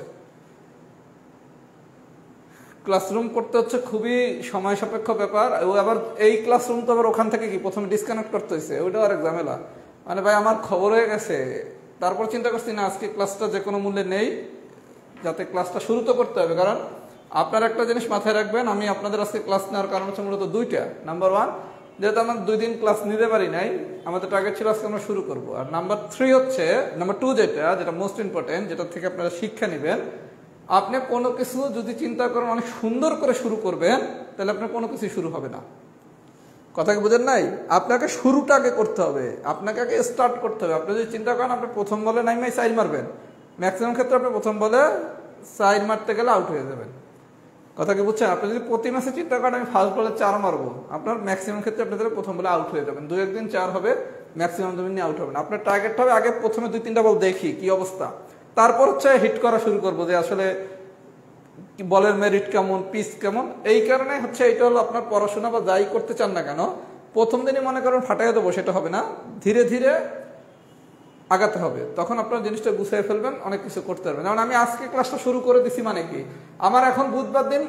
ক্লাসরুম করতে হচ্ছে খুবই সময় সাপেক্ষ ব্যাপার। আবার এই ক্লাসরুম তো আবার ওখান থেকে কি প্রথমে ডিসকানেক্ট করতে হয়েছে, ওইটাও আরেক ঝামেলা। মানে ভাই আমার খবর হয়ে গেছে। তারপর চিন্তা করছি না, আজকে ক্লাসটা যে কোনো মূল্যে নেই, যাতে ক্লাসটা শুরু তো করতে হবে। কারণ আপনার একটা জিনিস মাথায় রাখবেন, আমি আপনাদের আজকে ক্লাস নেওয়ার কারণ হচ্ছে মূলত 2টা। নাম্বার 1, যেহেতু আমরা 2 দিন ক্লাস নিতে পারি নাই, আমাদের টার্গেট ছিল আজকে আমরা শুরু করবো। আর নাম্বার 3 হচ্ছে, নাম্বার 2 যেটা মোস্ট ইম্পর্টেন্ট, যেটা থেকে আপনারা শিক্ষা নেবেন, আপনি কোনো কিছু যদি চিন্তা করেন অনেক সুন্দর করে শুরু করবেন, তাহলে আপনার কোনো কিছু শুরু হবে না। কথা কি বুঝেন নাই? আপনাকে শুরুটা আগে করতে হবে, আপনাকে আগে স্টার্ট করতে হবে। আপনি যদি চিন্তা করেন আপনি প্রথম বলে নাইমাই 4 মারবেন, ম্যাক্সিমাম ক্ষেত্রে আপনি প্রথম বলে 4 মারতে গেলে আউট হয়ে যাবেন। কথা কি বুঝছেন? আপনি যদি প্রতি ম্যাচে চিন্তা করেন আমি ফার্স্ট বলে 4 মারবো, আপনার ম্যাক্সিমাম ক্ষেত্রে আপনাদের প্রথম বলে আউট হয়ে যাবেন। 2-1 দিন 4 হবে, ম্যাক্সিমাম দিন আউট হবেন। আপনার টার্গেট হবে আগে প্রথমে 2-3টা বল দেখি কি অবস্থা, তারপর হচ্ছে হিট করা শুরু করবো যে আসলে বলের মেরিট কেমন, পিচ কেমন। এই কারণে হচ্ছে এটা হলো আপনার পড়াশোনা বা যাই করতে চান না কেন, প্রথম দিনই মনে করেন ফাটাইয়া দেবো সেটা হবে না, ধীরে ধীরে আগাতে হবে। তখন আপনার জিনিসটা গুছিয়ে ফেলবেন, অনেক কিছু করতে পারবেন। যেমন আমি আজকে ক্লাসটা শুরু করে দিছি, মানে কি আমার এখন বুধবার দিন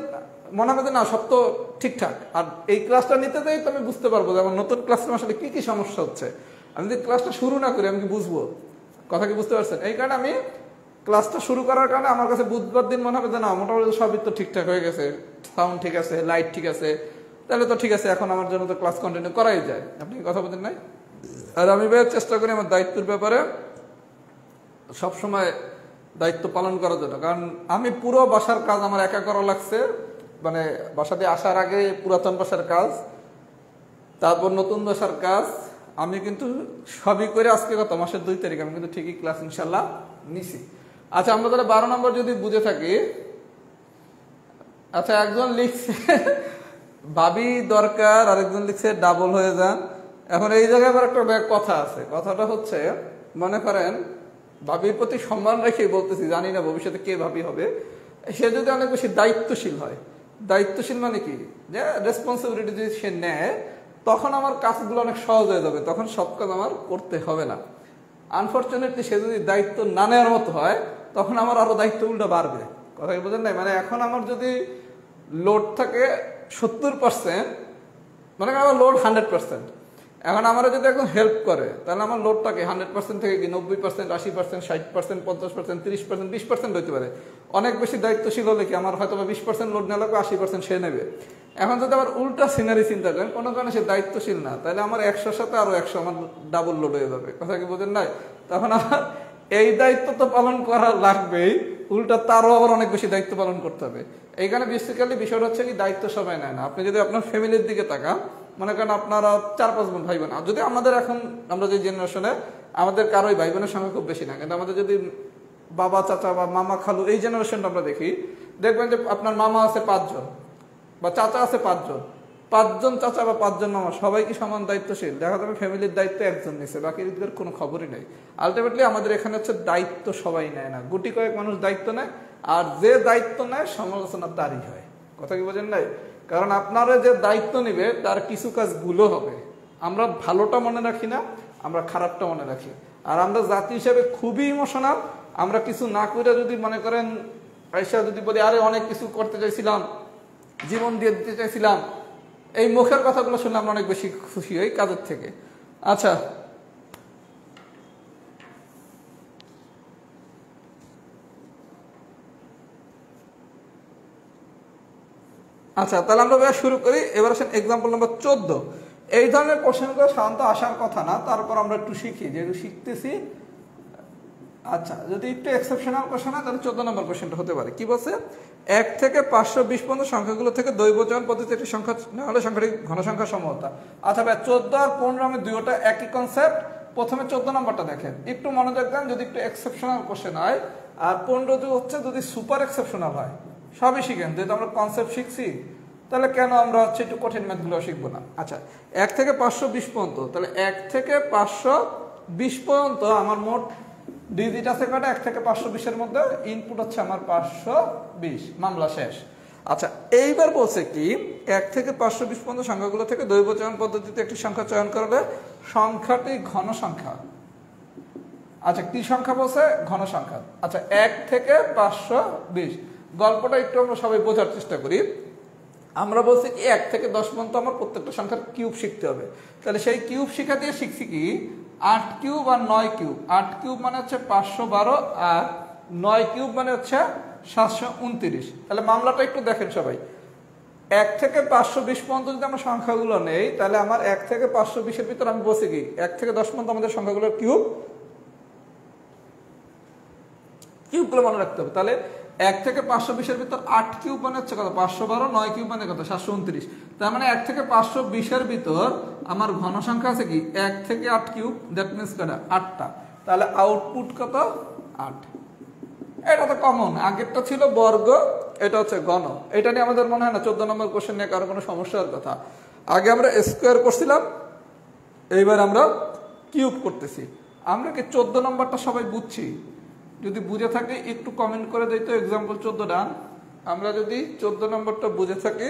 মনে হবে না সব তো ঠিকঠাক। আর এই ক্লাসটা নিতে দেয় তো আমি বুঝতে পারবো যে আমার নতুন ক্লাসরুম আসলে কি কি সমস্যা হচ্ছে। আমি যদি ক্লাসটা শুরু না করি আমি কি বুঝবো? কথা কি বুঝতে পারছেন? এই কারণে আমি ক্লাসটা শুরু করার কারণে আমার কাছে বুধবার দিন মনে হবে যে না মোটামুটি সবই তো ঠিকঠাক হয়ে গেছে, সাউন্ড ঠিক আছে, লাইট ঠিক আছে, তাহলে তো ঠিক আছে, এখন আমার জন্য তো ক্লাস কন্টিনিউ করাই যায়। আপনি কথা বলেন নাই? আর আমি ভাই চেষ্টা করি আমার দায়িত্বের ব্যাপারে সবসময় দায়িত্ব পালন করার জন্য। কারণ আমি পুরো বাসার কাজ আমার একা করা লাগছে, মানে বাসা দিয়ে আসার আগে পুরাতন বাসার কাজ, তারপর নতুন বাসার কাজ আমি কিন্তু সবই করে আজকে কত মাসের 2 তারিখ আমি কিন্তু ঠিকই ক্লাস ইনশাল্লাহ নিছি। আচ্ছা আমরা তাহলে 12 নম্বর যদি বুঝে থাকি, আচ্ছা একজন লিখছে ভাবি দরকার, আরেকজন লিখছে ডাবল হয়ে যান। এখন এই জায়গায় আবার একটা কথা আছে, কথাটা হচ্ছে মনে করেন ভাবির প্রতি সম্মান রেখে বলতেছি, জানি না ভবিষ্যতে কে ভাবি হবে, সে যদি অনেক বেশি দায়িত্বশীল হয়, দায়িত্বশীল মানে কি যে রেসপন্সিবিলিটি যদি সে নেয়, তখন আমার কাজগুলো অনেক সহজ হয়ে যাবে, তখন সব কাজ আমার করতে হবে না। আনফর্চুনেটলি সে যদি দায়িত্ব না নেওয়ার মতো হয়, তখন আমার আরো দায়িত্ব উল্টা বাড়বে। কথা কি বোঝেন নাই? মানে এখন আমার যদি লোড থাকে 70%, মানে আমার লোড 100%, এখন আমরা যদি একদম হেল্প করে তাহলে আমার লোডটাকে 100% থেকে কি 90%, 80%, 60%, 50%, 30%, 20% হইতে পারে। অনেক বেশি দায়িত্বশীল হলে কি আমার হয়তো 20% লোড নেওয়া লাগবে, 80% সে নেবে। এখন যদি আবার উল্টা সিনারি চিন্তা করেন, কোনো কারণে সে দায়িত্বশীল না, তাহলে আমার 100-র সাথে আরো 100 আমার ডাবল লোড হয়ে যাবে। কথা কি বোঝেন নাই? তখন আমার এই দায়িত্ব তো পালন করা লাগবেই, উল্টা তারও আবার অনেক বেশি দায়িত্ব পালন করতে হবে। এইখানে বেসিক্যালি বিষয়টা হচ্ছে কি, দায়িত্ব সবাই নেয় না। আপনি যদি আপনার ফ্যামিলির দিকে তাকান, মনে করেন আপনারা 4-5 বোন ভাই বোন, যদি আমাদের এখন আমরা যে জেনারেশনে আমাদের কারোই ভাই বোনের সংখ্যা খুব বেশি না, কিন্তু আমাদের যদি বাবা চাচা বা মামা খালু এই জেনারেশনটা আমরা দেখি, দেখবেন যে আপনার মামা আছে 5 জন বা চাচা আছে 5 জন, 5 জন চাচা বা 5 জন মামা সবাই কি সমান দায়িত্বশীল? দেখা যাবে ফ্যামিলির দায়িত্ব একজন নিছে, বাকিদের কোনো খবরই নেই। আলটিমেটলি আমাদের এখানে হচ্ছে দায়িত্ব সবাই নেয় না, গুটি কয়েক মানুষ দায়িত্ব নেয়, আর যে দায়িত্ব নেয় সমালোচনা তারই হয়। কথা কি বোঝেন নাই? কারণ আপনারা যে দায়িত্ব নিবে তার কিছু কাজ ভুলও হবে। আমরা ভালোটা মনে রাখি না, আমরা খারাপটা মনে রাখি। আর আমরা জাতি হিসেবে খুবই ইমোশনাল। আমরা কিছু না করে যদি মনে করেন আয়সা যদি বলি আরে অনেক কিছু করতে চাইছিলাম, জীবন দিয়ে দিতে চাইছিলাম, এই মুখের কথাগুলো শুনলে আমরা অনেক বেশি খুশি হই কাজের থেকে। আচ্ছা আচ্ছা তাহলে আমরা শুরু করি। এবার আসেন এক্সাম্পল নম্বর 14। এই ধরনের কোশ্চেনগুলো সাধারণত আসার কথা না, তারপর আমরা একটু শিখি, যেহেতু শিখতেছি। আচ্ছা যদি একটু এক্সেপশনাল কোশ্চেন হয় তাহলে 14 নম্বর কোশ্চেনটা হতে পারে। কি বলছে? 1 থেকে 520 পর্যন্ত সংখ্যাগুলো থেকে দৈবচয়ন পদ্ধতি একটি সংখ্যা না হলে সংখ্যাটি ঘনসংখ্যা সমতা। আচ্ছা ভাই 14 আর 15 আমি দুইটা একই কনসেপ্ট। প্রথমে 14 নম্বরটা দেখেন, একটু মনোযোগ দেন। যদি একটু এক্সেপশনাল কোশ্চেন হয়, আর 15 হচ্ছে যদি সুপার এক্সেপশনাল হয়, সবই শিখেন। যেহেতু আমরা কনসেপ্ট শিখছি, তাহলে কেন আমরা হচ্ছে একটু কঠিন ম্যাথগুলো শিখবো না? আচ্ছা 1 থেকে 520 পর্যন্ত, তাহলে 1 থেকে 520 পর্যন্ত আমার মোট ডিজিট আছে কয়টা? 1 থেকে 520 এর মধ্যে ইনপুট হচ্ছে আমার 520, মামলা শেষ। আচ্ছা এইবার বলছে কি 1 থেকে 520 পর্যন্ত সংখ্যাগুলো থেকে দৈবচয়ন পদ্ধতিতে একটি সংখ্যা চয়ন করলে সংখ্যাটি ঘন সংখ্যা। আচ্ছা কি সংখ্যা বলছে? ঘন সংখ্যা। আচ্ছা 1 থেকে 520, গল্পটা একটু আমরা সবাই বোঝার চেষ্টা করি। আমরা বলছি কি 1 থেকে 10 পর্যন্ত আমার প্রত্যেকটা সংখ্যার কিউব শিখতে হবে। তাহলে সেই কিউব শিখা দিয়ে শিখছি কি 8 কিউব আর 9 কিউব। 8 কিউব মানে হচ্ছে 512 আর 9 কিউব মানে হচ্ছে 729। তাহলে মামলাটা একটু দেখেন সবাই। 1 থেকে 520 পর্যন্ত যদি আমরা সংখ্যাগুলো নেই, তাহলে আমার 1 থেকে 520 এর ভিতর আমি বলছি কি 1 থেকে 10 পর্যন্ত আমাদের সংখ্যাগুলোর কিউবগুলো মনে রাখতে হবে। তাহলে 1 থেকে 520 এর ভিতর 8 কিউব মানে হচ্ছে কত? 512, 9 কিউব মানে কত? 729। তার মানে 1 থেকে 520 এর ভিতর আমার ঘন সংখ্যা আছে কি 1 থেকে 8 কিউব, দ্যাট মিন্স কটা? 8টা। তাহলে আউটপুট কত? 8। এটা তো কমন, আগেরটা ছিল বর্গ, এটা হচ্ছে ঘন। এটা নিয়ে আমাদের মনে হয় না 14 নম্বর কোশ্চেন নিয়ে কারো কোনো সমস্যার কথা। আগে আমরা স্কোয়ার করছিলাম, এইবার আমরা কিউব করতেছি। আমরা কি 14 নম্বরটা সবাই বুঝছি? যদি বুঝে থাকে একটু কমেন্ট করে দিই তো এক্সাম্পল 14 ডান। আমরা যদি 14 নম্বরটা বুঝে থাকি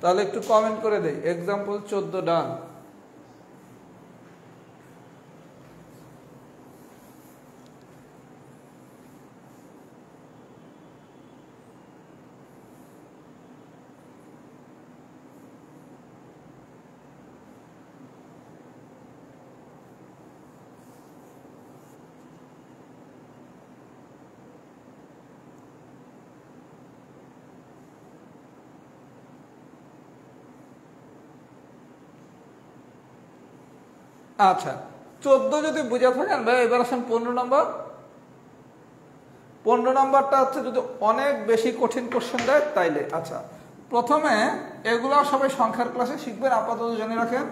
তাহলে একটু কমেন্ট করে দেই এক্সাম্পল 14 ডান। আচ্ছা 14 যদি বুঝে থাকেন ভাই, এবার আসেন 15 নম্বর। 15 নম্বরটা হচ্ছে যদি অনেক বেশি কঠিন কোশ্চেন দেয় তাইলে। আচ্ছা প্রথমে এগুলো সবাই সংখ্যার ক্লাসে শিখবেন, আপাতত জেনে রাখেন।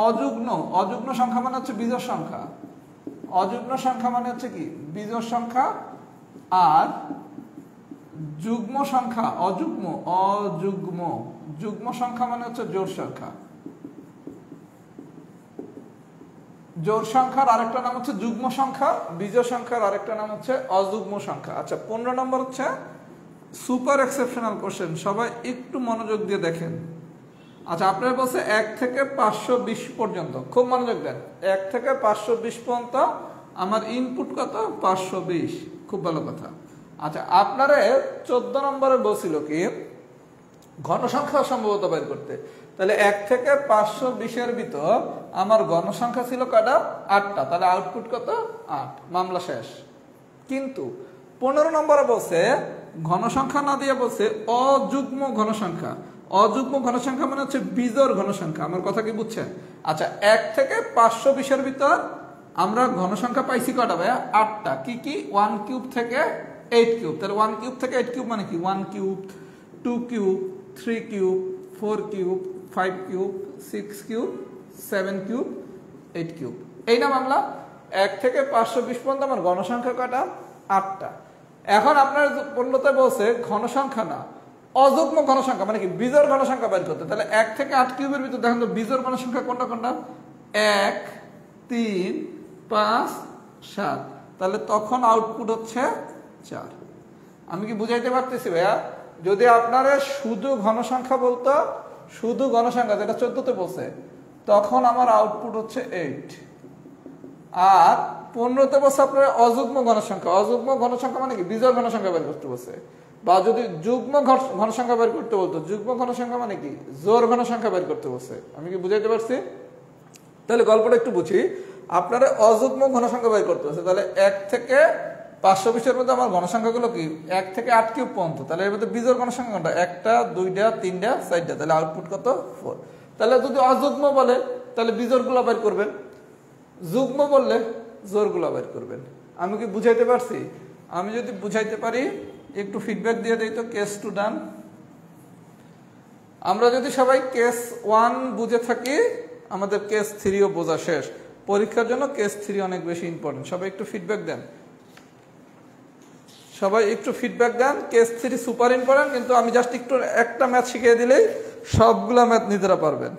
অযুগ্ম, অযুগ্ম সংখ্যা মানে হচ্ছে বিজোড় সংখ্যা। অযুগ্ম সংখ্যা মানে হচ্ছে কি বিজোড় সংখ্যা, আর যুগ্ম সংখ্যা অযুগ্ম, অযুগ্ম যুগ্ম সংখ্যা মানে হচ্ছে জোড় সংখ্যা। জোড় সংখ্যার আরেকটা নাম হচ্ছে যুগ্ম সংখ্যা, বিজোড় সংখ্যার আরেকটা নাম হচ্ছে অযুগ্ম সংখ্যা। আচ্ছা 15 নম্বর হচ্ছে সুপার এক্সেপশনাল কোশ্চেন, সবাই একটু মনোযোগ দিয়ে দেখেন। আচ্ছা আপনার বলছে 1 থেকে 520 পর্যন্ত, খুব মনোযোগ দেন। 1 থেকে 520 পর্যন্ত আমার ইনপুট কত 520, খুব ভালো কথা। আচ্ছা আপনারে 14 নম্বরে বলছিল কি ঘনসংখ্যা সম্ভবত বের করতে, তাহলে 1 থেকে 520 এর ভিতর আমার ঘনসংখ্যা ছিল কয়টা 8টা, তাহলে আউটপুট কত 8, মামলা শেষ। কিন্তু 15 নম্বরে বলছে ঘনসংখ্যা না দিয়ে বলছে অযুগ্ম ঘনসংখ্যা। অযুগ্ম ঘনসংখ্যা মানে হচ্ছে বিজোড় ঘনসংখ্যা, আমার কথা কি বুঝছেন? আচ্ছা 1 থেকে 520 এর ভিতর আমরা ঘনসংখ্যা পাইছি কয়টা ভাইয়া 8টা। কি কি 1 কিউব থেকে 8 কিউব, তাহলে 1 কিউব থেকে 8 কিউব মানে কি 1 cube 2 cube 3 cube 4 cube 5 cube 6 cube 7 cube 8 cube, এই না মামলা। 1 থেকে 520 পর্যন্ত আমার ঘনসংখ্যা কয়টা 8টা। এখন আপনার পণ্যতে বলছে ঘনসংখ্যা না অযুগ্ম ঘনসংখ্যা মানে কি বিজোড় ঘনসংখ্যা বের করতে, তাহলে 1 থেকে 8 কিউবের ভিতর দেখেন তো বিজোড় ঘনসংখ্যা কোনটা কোনটা 1 3 5 7, তাহলে তখন আউটপুট হচ্ছে 4। আমি কি বুঝাইতে পারতেছি ভাইয়া? যদি আপনারা শুধু ঘনসংখ্যা বলতো, শুধু ঘনসংখ্যা যেটা 14তে বলছে, তখন আমার আউটপুট হচ্ছে 8। আর 15তে বলছে আপনার অযুগ্ম ঘনসংখ্যা। অযুগ্ম ঘনসংখ্যা মানে কি বিজোড় ঘনসংখ্যা বের করতে বলছে। বা যদি যুগ্ম ঘনসংখ্যা বের করতে বলতো, যুগ্ম ঘনসংখ্যা মানে কি জোড় ঘনসংখ্যা বের করতে বলছে। আমি কি বুঝাইতে পারছি? তাহলে গল্পটা একটু বুঝি। আপনারা অযুগ্ম ঘনসংখ্যা বের করতে বলছে, তাহলে 1 থেকে 520 এর মধ্যে আমার ঘনসংখ্যাগুলো কি 1 থেকে 8 কিউব পর্যন্ত, তাহলে এর মধ্যে বিজোড় ঘনসংখ্যা কোনটা 1টা 2টা 3টা 4টা, তাহলে আউটপুট কত 4। তাহলে যদি অযুগ্ম বলে তাহলে বিজোড়গুলো বের করবেন, যুগ্ম বললে জোড়গুলো বের করবেন। আমি কি বুঝাইতে পারছি? আমি যদি বুঝাইতে পারি একটু ফিডব্যাক দিয়ে দেই তো। কেস 2 ডান। আমরা যদি সবাই কেস 1 বুঝে থাকি, আমাদের কেস 3ও বোঝা শেষ। পরীক্ষার জন্য কেস 3 অনেক বেশি ইম্পর্টেন্ট। সবাই একটু ফিডব্যাক দেন, সবাই একটু ফিডব্যাক দেন। কেস 3 সুপার ইম্পর্টেন্ট, কিন্তু আমি জাস্ট একটু একটা ম্যাথ শিখিয়ে দিলেই সবগুলা ম্যাথ নিজেরা পারবেন।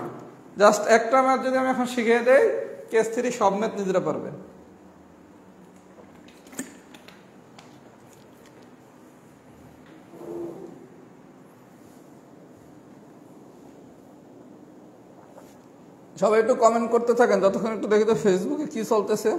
জাস্ট একটা ম্যাথ যদি আমি এখন শিখিয়ে দেই, কেস 3 সব ম্যাথ নিজেরা পারবেন। সবাই একটু কমেন্ট করতে থাকেন যতক্ষণ একটু দেখি তো ফেসবুকে কি চলতেছে।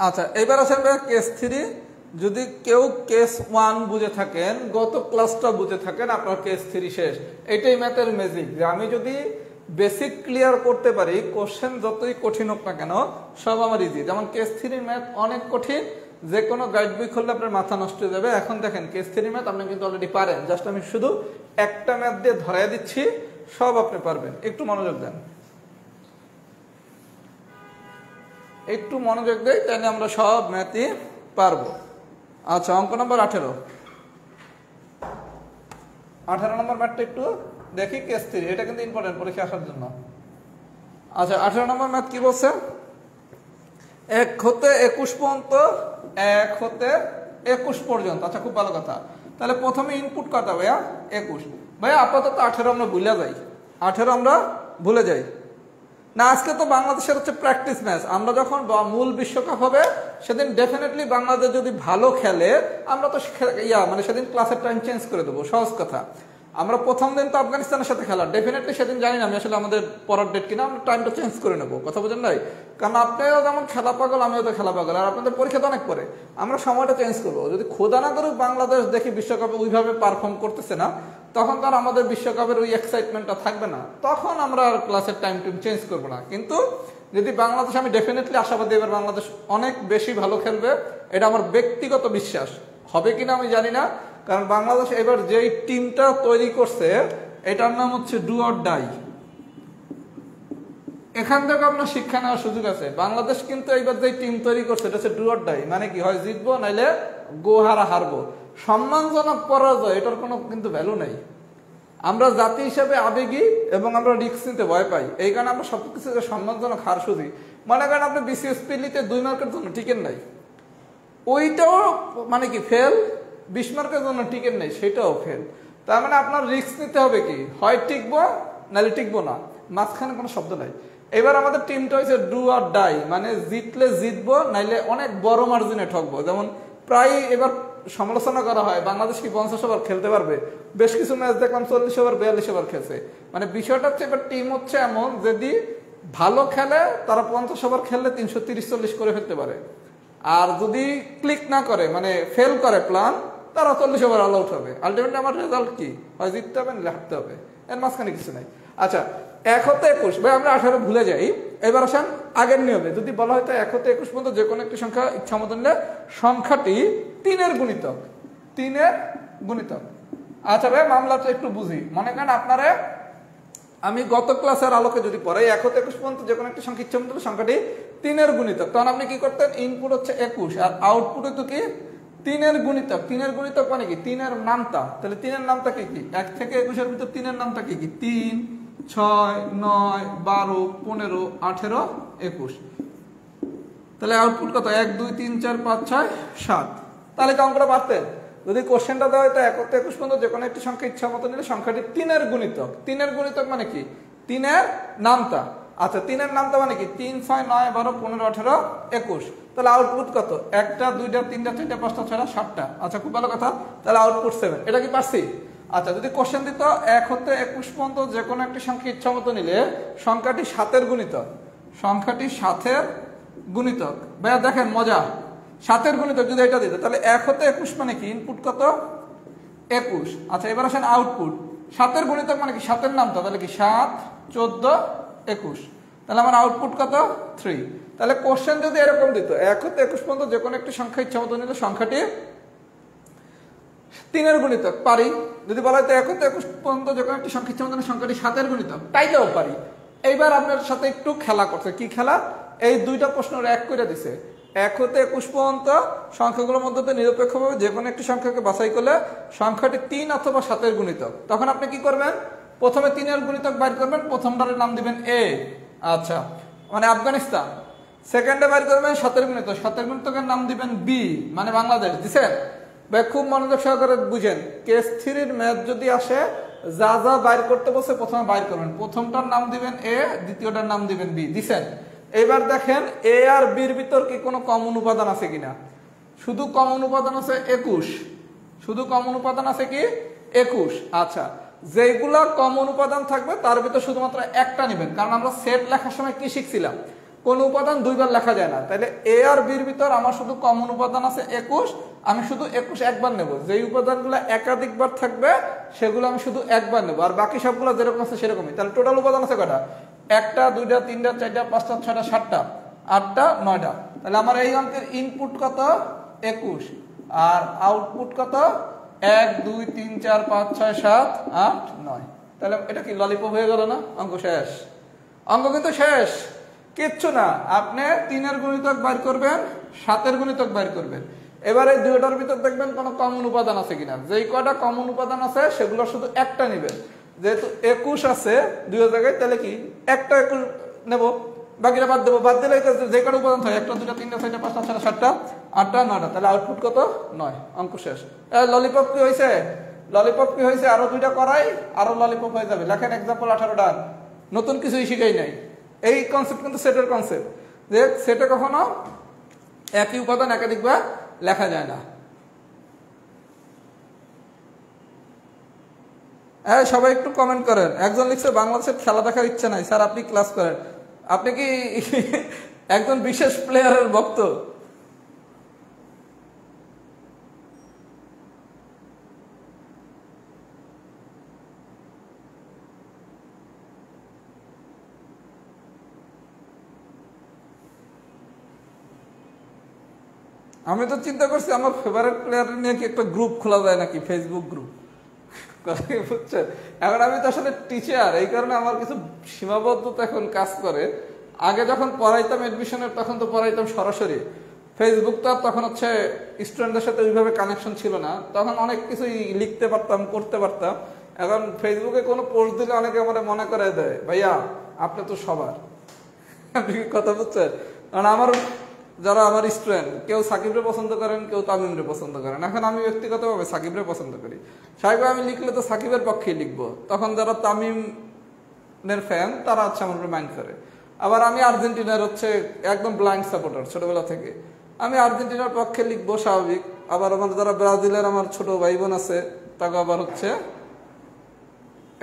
আচ্ছা এবার আসেন কেস 3। যদি কেউ কেস 1 বুঝে থাকেন, গত ক্লাসটা বুঝে থাকেন, আপনার কেস 3 শেষ। এটাই ম্যাথের ম্যাজিক, যে আমি যদি বেসিক ক্লিয়ার করতে পারি, কোশ্চেন যতই কঠিন হোক না কেন সব আমার ইজি। যেমন কেস 3 ম্যাথ অনেক কঠিন, যে কোনো গাইড বই খুললে আপনার মাথা নষ্ট হয়ে যাবে। এখন দেখেন কেস 3 ম্যাথ আপনি কিন্তু অলরেডি পারেন, জাস্ট আমি শুধু একটা ম্যাথ দিয়ে ধরাই দিচ্ছি, সব আপনি পারবেন। একটু মনোযোগ দেন, একটু মনোযোগ দেই, তাহলে আমরা সব ম্যাথই পারবো। আচ্ছা অঙ্ক নম্বর 18 নম্বর ম্যাথটা একটু দেখি। কেস 3 এটা কিন্তু ইম্পর্টেন্ট পরীক্ষা আসার জন্য। আচ্ছা 18 নম্বর ম্যাথ কি বলছে? 1 হতে 21 পর্যন্ত, 1 হতে 21 পর্যন্ত। আচ্ছা খুব ভালো কথা। তাহলে প্রথমে ইনপুট কত ভাইয়া 21। ভাইয়া আপাতত 18 আমরা ভুলে যাই, 18 আমরা ভুলে যাই না। আজকে তো বাংলাদেশের হচ্ছে প্র্যাকটিস ম্যাচ। আমরা যখন মূল বিশ্বকাপ হবে সেদিন ডেফিনেটলি বাংলাদেশ যদি ভালো খেলে, আমরা তো মানে সেদিন ক্লাসের টাইম চেঞ্জ করে দেবো, সহজ কথা। আমরা প্রথম দিন তো আফগানিস্তানের সাথে খেলা, ডেফিনেটলি সেদিন জানি না আমি আসলে আমাদের পরের ডেট কিনা, আমরা টাইমটা চেঞ্জ করে নেবো, কথা বোঝেন নাই? কারণ আপনিও যেমন খেলা পাগল, আমিও তো খেলা পাগল, আর আপনাদের পরীক্ষা তো অনেক পরে, আমরা সময়টা চেঞ্জ করবো। যদি খোদা না করুক বাংলাদেশ দেখি বিশ্বকাপে ওইভাবে পারফর্ম করতেছে না, তখন তো আর আমাদের বিশ্বকাপের ওই এক্সাইটমেন্টটা থাকবে না, তখন আমরা আর ক্লাসের টাইম চেঞ্জ করবো না। কিন্তু যদি বাংলাদেশ, আমি ডেফিনেটলি আশাবাদী এবার বাংলাদেশ অনেক বেশি ভালো খেলবে, এটা আমার ব্যক্তিগত বিশ্বাস। হবে কিনা আমি জানি না, কারণ বাংলাদেশ এবার যেই টিমটা তৈরি করছে এটার নাম হচ্ছে ডু অর ডাই। এখান থেকে আপনার শিক্ষা নেওয়ার সুযোগ আছে। বাংলাদেশ কিন্তু এইবার যে টিম তৈরি করছে এটা হচ্ছে ডু অর ডাই, মানে কি হয় জিতবো নাইলে হারবো। সম্মানজনক পরাজয় এটার কোনো কিন্তু ভ্যালু নেই। আমরা জাতি হিসেবে আবেগী এবং আমরা রিস্ক নিতে ভয় পাই, এই কারণে আমরা সবকিছু সম্মানজনক হার সুঝি। মনে করেন আপনি বিসিএস পিলিতে 2 মার্কের জন্য টিকেট নাই, ওইটাও মানে কি ফেল, 20 মার্কের জন্য টিকেট নেই সেটাও ফেল। তার মানে আপনার রিস্ক নিতে হবে, কি হয় টিকবো নাহলে টিকবো না, মাঝখানে কোনো শব্দ নাই। এবার আমাদের টিমটা হয়েছে ডু আর ডাই, মানে জিতলে জিতবো নাইলে অনেক বড় মার্জিনে ঠকবো। যেমন প্রায় এবার সমালোচনা করা হয় বাংলাদেশ কি 50 ওভার খেলতে পারবে, বেশ কিছু ম্যাচ দেখলাম 40 ওভার 42 ওভার খেলছে। মানে বিষয়টা হচ্ছে এবার টিম হচ্ছে এমন, যদি ভালো খেলে তারা 50 ওভার খেললে 330-40 করে ফেলতে পারে, আর যদি ক্লিক না করে মানে ফেল করে প্ল্যান, তারা 40 ওভার অল আউট হবে। আলটিমেটলি আমার রেজাল্ট কি হয়, জিততে হবে না হারতে হবে, এর মাঝখানে কিছু নাই। আচ্ছা 1 হতে 21, ভাই আমরা 18 ভুলে যাই। এবার আসেন আগের নিয়মে, যদি বলা হয় 1 হতে 21 পর্যন্ত যে কোনো একটি সংখ্যা ইচ্ছা মতো নিলে সংখ্যাটি 3-এর গুণিতক, 3-এর গুণিতক। আচ্ছা ভাই মামলাটা একটু বুঝি। মনে করেন আপনারা, আমি গত ক্লাসের আলোকে যদি পড়াই 1 হতে 21 পর্যন্ত যে কোনো একটি সংখ্যা ইচ্ছা মতো সংখ্যাটি 3-এর গুণিতক, তখন আপনি কি করতেন, ইনপুট হচ্ছে 21 আর আউটপুট হতো কি 3-এর গুণিতক। 3-এর গুণিতক মানে কি 3-এর নামতা, তাহলে 3-এর নামতা কি কি, 1 থেকে 21-এর ভিতর 3-এর নামতা কি কি, 3, 6, 9, 12, 15, 18, 21। তাহলে আউটপুট কত, 1, 2, 3, 4, 5, 6, 7। তাহলে কি অঙ্কটা পারতেন? যদি কোশ্চেনটা দেওয়া হয় 1 হতে 21 পর্যন্ত যে কোনো একটি সংখ্যা ইচ্ছা মতো নিলে সংখ্যাটি 3-এর গুণিতক। 3-এর গুণিতক মানে কি 3-এর নামতা। আচ্ছা 3-এর নামতা মানে কি 3, 6, 9, 12, 15, 18, 21। তাহলে আউটপুট কত, 1টা 2টা 3টা 4টা 5টা 6টা 7টা। আচ্ছা খুব ভালো কথা, তাহলে আউটপুট 7। এটা কি পারছি? আচ্ছা যদি কোশ্চেন দিত 1 হতে 21 পর্যন্ত যে কোনো একটি সংখ্যা ইচ্ছা মতো নিলে সংখ্যাটি 7-এর গুণিতক, সংখ্যাটি 7-এর গুণিতক। ভাইয়া দেখেন মজা, 7-এর গুণিতক যদি এটা দিত তাহলে 1 হতে 21 মানে কি ইনপুট কত 21। আচ্ছা এবার আসেন আউটপুট, 7-এর গুণিতক মানে কি 7-এর নামতা, তাহলে কি 7, 14, 21। তাহলে আমার আউটপুট কত 3। তাহলে কোশ্চেন যদি এরকম দিত 1 হতে 21 পর্যন্ত যে কোনো একটি সংখ্যা ইচ্ছা মতো নিলে সংখ্যাটি 3-এর গুণিতক, পারি। যদি বলা হয় 1 হতে 21 পর্যন্ত যে কোনো একটি সংখ্যা ইচ্ছা মতো সংখ্যাটি 7-এর গুণিতক, তাইলেও পারি। এইবার আপনার সাথে একটু খেলা করছে, কি খেলা, এই দুইটা প্রশ্ন এক করে দিছে। 1 হতে 21 পর্যন্ত সংখ্যাগুলোর মধ্যে নিরপেক্ষভাবে যে কোনো একটি সংখ্যাকে বাছাই করলে সংখ্যাটি 3 অথবা 7-এর গুণিতক, তখন আপনি কি করবেন, প্রথমে 3-এর গুণিতক বাইর করবেন, প্রথমটার নাম দিবেন এ, আচ্ছা মানে আফগানিস্তান। সেকেন্ডে বাইর করবেন 7-এর গুণিতক, 7-এর গুণিতকের নাম দিবেন বি মানে বাংলাদেশ। দিছেন ভাই, খুব মনোযোগ সহকারে বুঝেন। কেস 3-র ম্যাথ যদি আসে যা যা বাইর করতে বসে প্রথমে বাইর করবেন, প্রথমটার নাম দিবেন এ, দ্বিতীয়টার নাম দিবেন বি। দিছেন? এবার দেখেন এ আর বির ভিতর কি কোনো কমন উপাদান আছে কিনা। শুধু কমন উপাদান আছে 21, শুধু কমন উপাদান আছে কি 21। আচ্ছা যেগুলা কমন উপাদান থাকবে তার ভিতর শুধুমাত্র একটা নেবেন, কারণ আমরা সেট লেখার সময় কি শিখছিলাম, কোন উপাদান দুইবার লেখা যায় না। তাহলে এ আর বির ভিতর আমার শুধু কমন উপাদান আছে 21, আমি শুধু 21 একবার নেব। যেই উপাদানগুলো একাধিকবার থাকবে সেগুলো আমি শুধু একবার নেব, আর বাকি সবগুলো যেরকম আছে সেরকমই। তাহলে টোটাল উপাদান আছে কয়টা, 1টা 2টা 3টা 4টা 5টা 6টা 7টা 8টা 9টা। তাহলে আমার এই অঙ্কের ইনপুট কত 21 আর আউটপুট কত 1 2 3 4 5 6 7 8 9। তাহলে এটা কি ললিপপ হয়ে গেল না? অঙ্ক শেষ, অঙ্ক কিন্তু শেষ, কিচ্ছু না। আপনি 3-এর গুণিতক বাইর করবেন, 7-এর গুণিতক বাইর করবেন। এবার এই দুইটার ভিতর দেখবেন কোনো কমন উপাদান আছে কিনা। যেই কয়টা কমন উপাদান আছে সেগুলো শুধু একটা নেবেন। যেহেতু 21 আছে দুই জায়গায়, তাহলে কি একটা 21 নেব, বাকিটা বাদ দেবো। বাদ দিলে যে কটা উপাদান হয় 1টা 2টা 3টা 4টা 5টা 6টা 7টা 8টা 9টা, তাহলে আউটপুট কত 9। অঙ্ক শেষ। ললিপপ কি হয়েছে, ললিপপ কি হয়েছে, আরো দুইটা করাই আরো ললিপপ হয়ে যাবে। লেখেন এক্সাম্পল 18টা, নতুন কিছুই শিখাই নাই। এই কনসেপ্ট কিন্তু সেটের কনসেপ্ট, যে সেটে কখনো একই উপাদান একাধিকবার লেখা যায় না। হ্যাঁ, সবাই একটু কমেন্ট করেন। একজন লিখছে বাংলাদেশের খেলা দেখার ইচ্ছা নাই স্যার, আপনি ক্লাস করেন। আপনি কি একজন বিশেষ প্লেয়ারের ভক্ত? আমি তো চিন্তা করছি আমার ফেভারিট প্লেয়ার নিয়ে কি একটা গ্রুপ খোলা যায় নাকি, ফেসবুক গ্রুপ, বুঝছেন? এখন আমি তো আসলে টিচার, এই কারণে আমার কিছু সীমাবদ্ধতা এখন কাজ করে। আগে যখন পড়াইতাম এডমিশনের, তখন তো পড়াইতাম সরাসরি। ফেসবুক তো তখন হচ্ছে স্টুডেন্টদের সাথে ওইভাবে কানেকশন ছিল না, তখন অনেক কিছুই লিখতে পারতাম, করতে পারতাম। এখন ফেসবুকে কোনো পোস্ট দিলে অনেকে আমার মনে করে দেয় ভাইয়া আপনি তো সবার। আপনি কি কথা বুঝছেন? কারণ আমার যারা আমার স্টুডেন্ট, কেউ সাকিবরে পছন্দ করেন, কেউ তামিমরে পছন্দ করেন। এখন আমি ব্যক্তিগতভাবে সাকিবরে পছন্দ করি। স্বাভাবিক আমি লিখলে তো সাকিবের পক্ষেই লিখবো, তখন যারা তামিমের ফ্যান তারা হচ্ছে আমার উপরে মাইন্ড করে। আবার আমি আর্জেন্টিনার হচ্ছে একদম ব্লাইন্ড সাপোর্টার ছোটবেলা থেকে, আমি আর্জেন্টিনার পক্ষে লিখবো, স্বাভাবিক। আবার আমার যারা ব্রাজিলের আমার ছোট ভাই বোন আছে, তাকে আবার হচ্ছে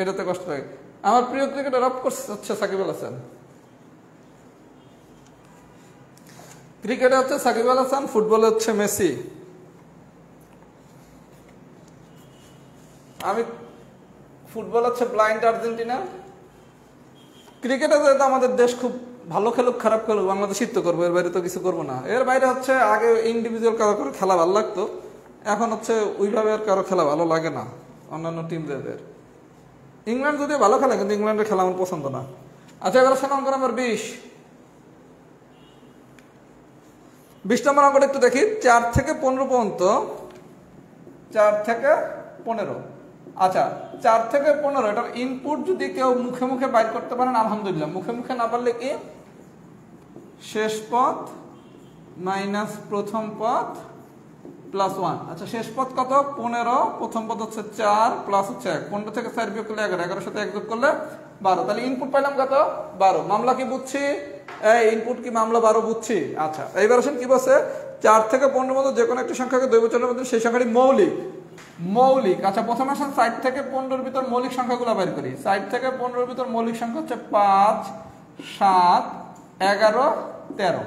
এটাতে কষ্ট লাগে। আমার প্রিয় ক্রিকেটার অফকোর্স হচ্ছে সাকিব আল হাসান। ক্রিকেটে হচ্ছে সাকিব আল হাসান, ফুটবলে হচ্ছে মেসি। আমি ফুটবল হচ্ছে ব্লাইন্ড আর্জেন্টিনা। ক্রিকেটে তো আমাদের দেশ খুব ভালো খেলুক খারাপ খেলুক বাংলাদেশই তো করবো, এর বাইরে তো কিছু করবো না। এর বাইরে হচ্ছে আগে ইন্ডিভিজুয়াল কারো করে খেলা ভালো লাগতো, এখন হচ্ছে ওইভাবে আর কারো খেলা ভালো লাগে না অন্যান্য টিমদের। ইংল্যান্ড যদিও ভালো খেলে, কিন্তু ইংল্যান্ডের খেলা আমার পছন্দ না। আচ্ছা, এবার শোনো অঙ্ক নাম্বার 20। 20 নম্বর অঙ্কটা একটু দেখি। 4 থেকে 15 পর্যন্ত, 4 থেকে 15। আচ্ছা, 4 থেকে 15 এটার ইনপুট যদি কেউ মুখে মুখে বাইর করতে পারেন আলহামদুলিল্লাহ। মুখে মুখে না পারলে কি শেষ পদ মাইনাস প্রথম পদ প্লাস 1। আচ্ছা, শেষ পদ কত? 15, প্রথম পদ হচ্ছে 4 প্লাস হচ্ছে 1। 15 থেকে 4 বিয়োগ করলে 11, 11 সাথে 1 যোগ করলে 12। তাহলে ইনপুট পাইলাম কত? 12। মামলা কি বুঝছি? এই ইনপুট কি মামলা 12 বুঝছি? আচ্ছা, এইবার আসেন কি বলছে? 4 থেকে 15 মধ্যে যে কোনো একটি সংখ্যাকে দৈব চলের মধ্যে সেই সংখ্যাটি মৌলিক। মৌলিক। আচ্ছা, প্রথমে আসেন 60 থেকে 15-এর ভিতর মৌলিক সংখ্যাগুলো বের করি। 60 থেকে 15-এর ভিতর মৌলিক সংখ্যা হচ্ছে 5, 7, 11, 13।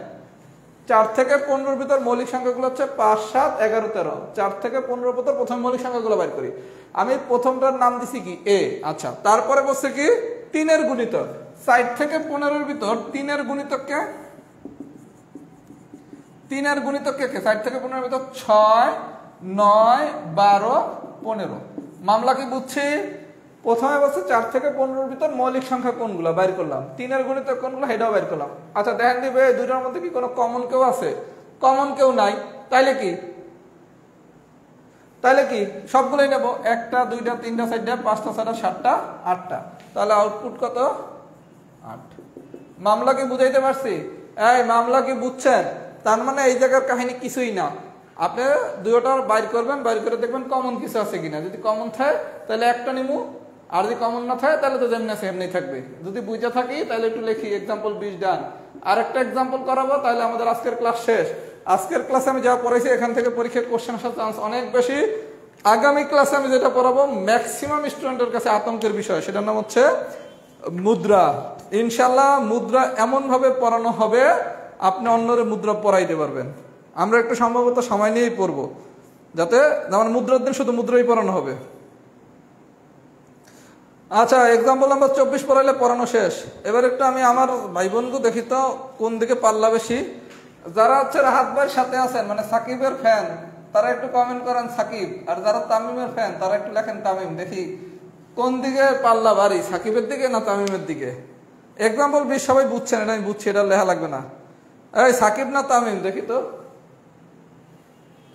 4 থেকে 15-এর ভিতর মৌলিক সংখ্যাগুলো হচ্ছে 5, 7, 11, 13। 4 থেকে 15-এর ভিতর প্রথম মৌলিক সংখ্যাগুলো বের করি। আমি প্রথমটার নাম দিছি কি? এ। আচ্ছা, তারপরে বলছে কি 3-এর গুণিতক। 60 থেকে 15-এর ভিতর 3-এর গুণিতককে, 3-এর গুণিতককে 60 থেকে 15-এর ভিতর 6, 9, 12, 15। মামলা কি বুঝছি? প্রথমে বলছে 4 থেকে 15-এর ভিতর মৌলিক সংখ্যা কোনগুলো বাইর করলাম, 3-এর গুণিতক কোনগুলো সেটাও বাইর করলাম। আচ্ছা, দেখেন দিবে দুইটার মধ্যে কি কোনো কমন কেউ আছে? কমন কেউ নাই। তাইলে কি সবগুলোই নেব। 1টা 2টা 3টা 4টা 5টা 6টা 7টা 8টা। তাহলে আউটপুট কত? 8। মামলা কি বুঝাইতে পারছি? এই মামলা কি বুঝছেন? তার মানে এই জায়গার কাহিনী কিছুই না। আপনি দুইটা বাইর করবেন, বাইর করে দেখবেন কমন কিছু আছে কিনা। যদি কমন থাকে তাহলে একটা নিমু, আর যদি কমন না থাকে তাহলে তো যেমনি আছে এমনি থাকবে। যদি বুঝে থাকি তাহলে একটু লিখি। এক্সাম্পল 20 ডান। আর একটা এক্সাম্পল করাবো, তাহলে আমাদের আজকের ক্লাস শেষ। আজকের ক্লাসে আমি যা পড়াইছি এখান থেকে পরীক্ষার কোশ্চেন আসার চান্স অনেক বেশি। আগামী ক্লাসে আমি যেটা পড়াবো ম্যাক্সিমাম স্টুডেন্টের কাছে আতঙ্কের বিষয়, সেটার নাম হচ্ছে মুদ্রা। ইনশাল্লাহ মুদ্রা এমন ভাবে পড়ানো হবে আপনি অন্যরে মুদ্রা পড়াইতে পারবেন। আমরা একটু সম্ভবত সময় নিয়েই পড়বো, যাতে যেমন মুদ্রার দিন শুধু মুদ্রাই পড়ানো হবে। আচ্ছা, এক্সাম্পল নাম্বার 24 পড়াইলে পড়ানো শেষ। এবার একটু আমি আমার ভাই বোনকে দেখি তো কোন দিকে পাল্লা বেশি। যারা হচ্ছে রাহাত ভাইয়ের সাথে আছেন, মানে সাকিবের ফ্যান, তারা একটু কমেন্ট করেন সাকিব। আর যারা তামিমের ফ্যান তারা একটু লেখেন তামিম। দেখি কোন দিকে পাল্লা ভারী, সাকিবের দিকে না তামিমের দিকে। এক্সাম্পল 20 সবাই বুঝছেন, এটা আমি বুঝছি, এটা লেখা লাগবে না। এই সাকিব না তামিম দেখি তো,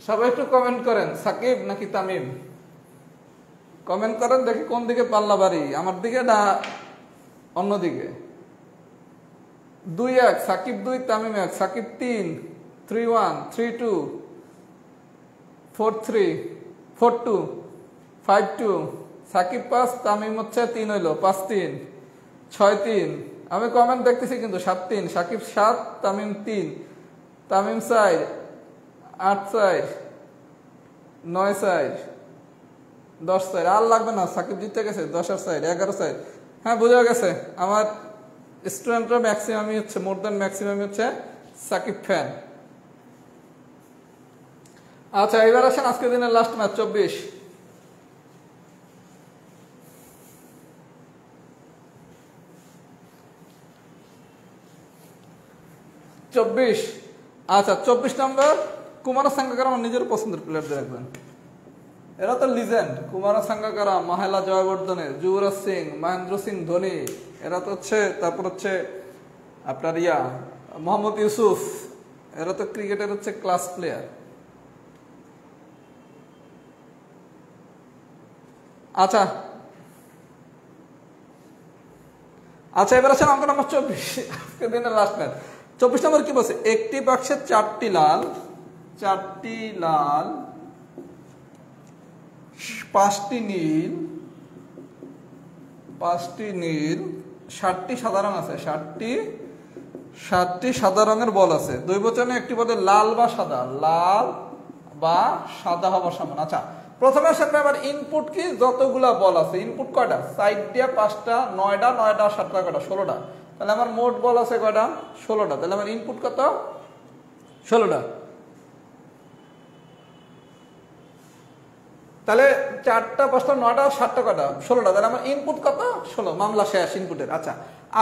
সবাই একটু কমেন্ট করেন সাকিব নাকি তামিম। কমেন্ট করেন দেখি কোন দিকে পাল্লা ভারী, আমার দিকে না অন্যদিকে। 2-1 সাকিব 2 তামিম 1। সাকিব 3, 3-1, 3-2, 4-3, 4-2, 5-2। সাকিব 5 তামিম হচ্ছে 3 হইলো, 5-3, 6-3। আমি কমেন্ট দেখতেছি কিন্তু 7-3। সাকিব 7 তামিম 3, তামিম 4, 8-4, 9-4, 10 আর লাগবে না, সাকিব জিতে গেছে। 10 আর 11 হ্যাঁ বোঝা গেছে। আমার স্টুডেন্টরা ম্যাক্সিমামই হচ্ছে, মোর দ্যান ম্যাক্সিমামই হচ্ছে সাকিব ফ্যান। আচ্ছা এবার আসেন আজকের দিনের লাস্ট ম্যাচ 24। আচ্ছা 24 নম্বর কুমার সাঙ্গাকারা, আমার নিজের পছন্দের প্লেয়ারদের রাখবেন। এরা তো লিজেন্ড, কুমার সাঙ্গাকারা, মাহেলা জয়বর্ধনে, যুবরাজ সিং, মহেন্দ্র সিং ধোনি, এরা তো হচ্ছে, তারপর হচ্ছে আপনার মোহাম্মদ ইউসুফ, এরা তো ক্রিকেটের হচ্ছে ক্লাস প্লেয়ার। আচ্ছা আচ্ছা এবার আছে অঙ্ক নম্বর 24, আজকের দিনের লাস্ট ম্যাচ। 24 নম্বর কি বলছে, একটি বাক্সে 4টি লাল, 5টি নীল, 60টি সাদা রং আছে, 60টি সাদা রঙের বল আছে। দুই বচনে একটি বলে লাল বা সাদা, লাল বা সাদা হবার সমান। আচ্ছা প্রথমে আসলে আবার ইনপুট কি, যতগুলা বল আছে ইনপুট কয়টা, সাইড দিয়ে 5টা, 9টা, 7টা কয়টা, 16টা। তাহলে আমার মোট বল আছে কয়টা, 16টা। তাহলে আমার ইনপুট কত, 16টা। তাহলে 4টা, 5টা, 9টা, 7টা কয়টা, 16টা। তাহলে আমার ইনপুট কত, 16। মামলা শেষ ইনপুটের। আচ্ছা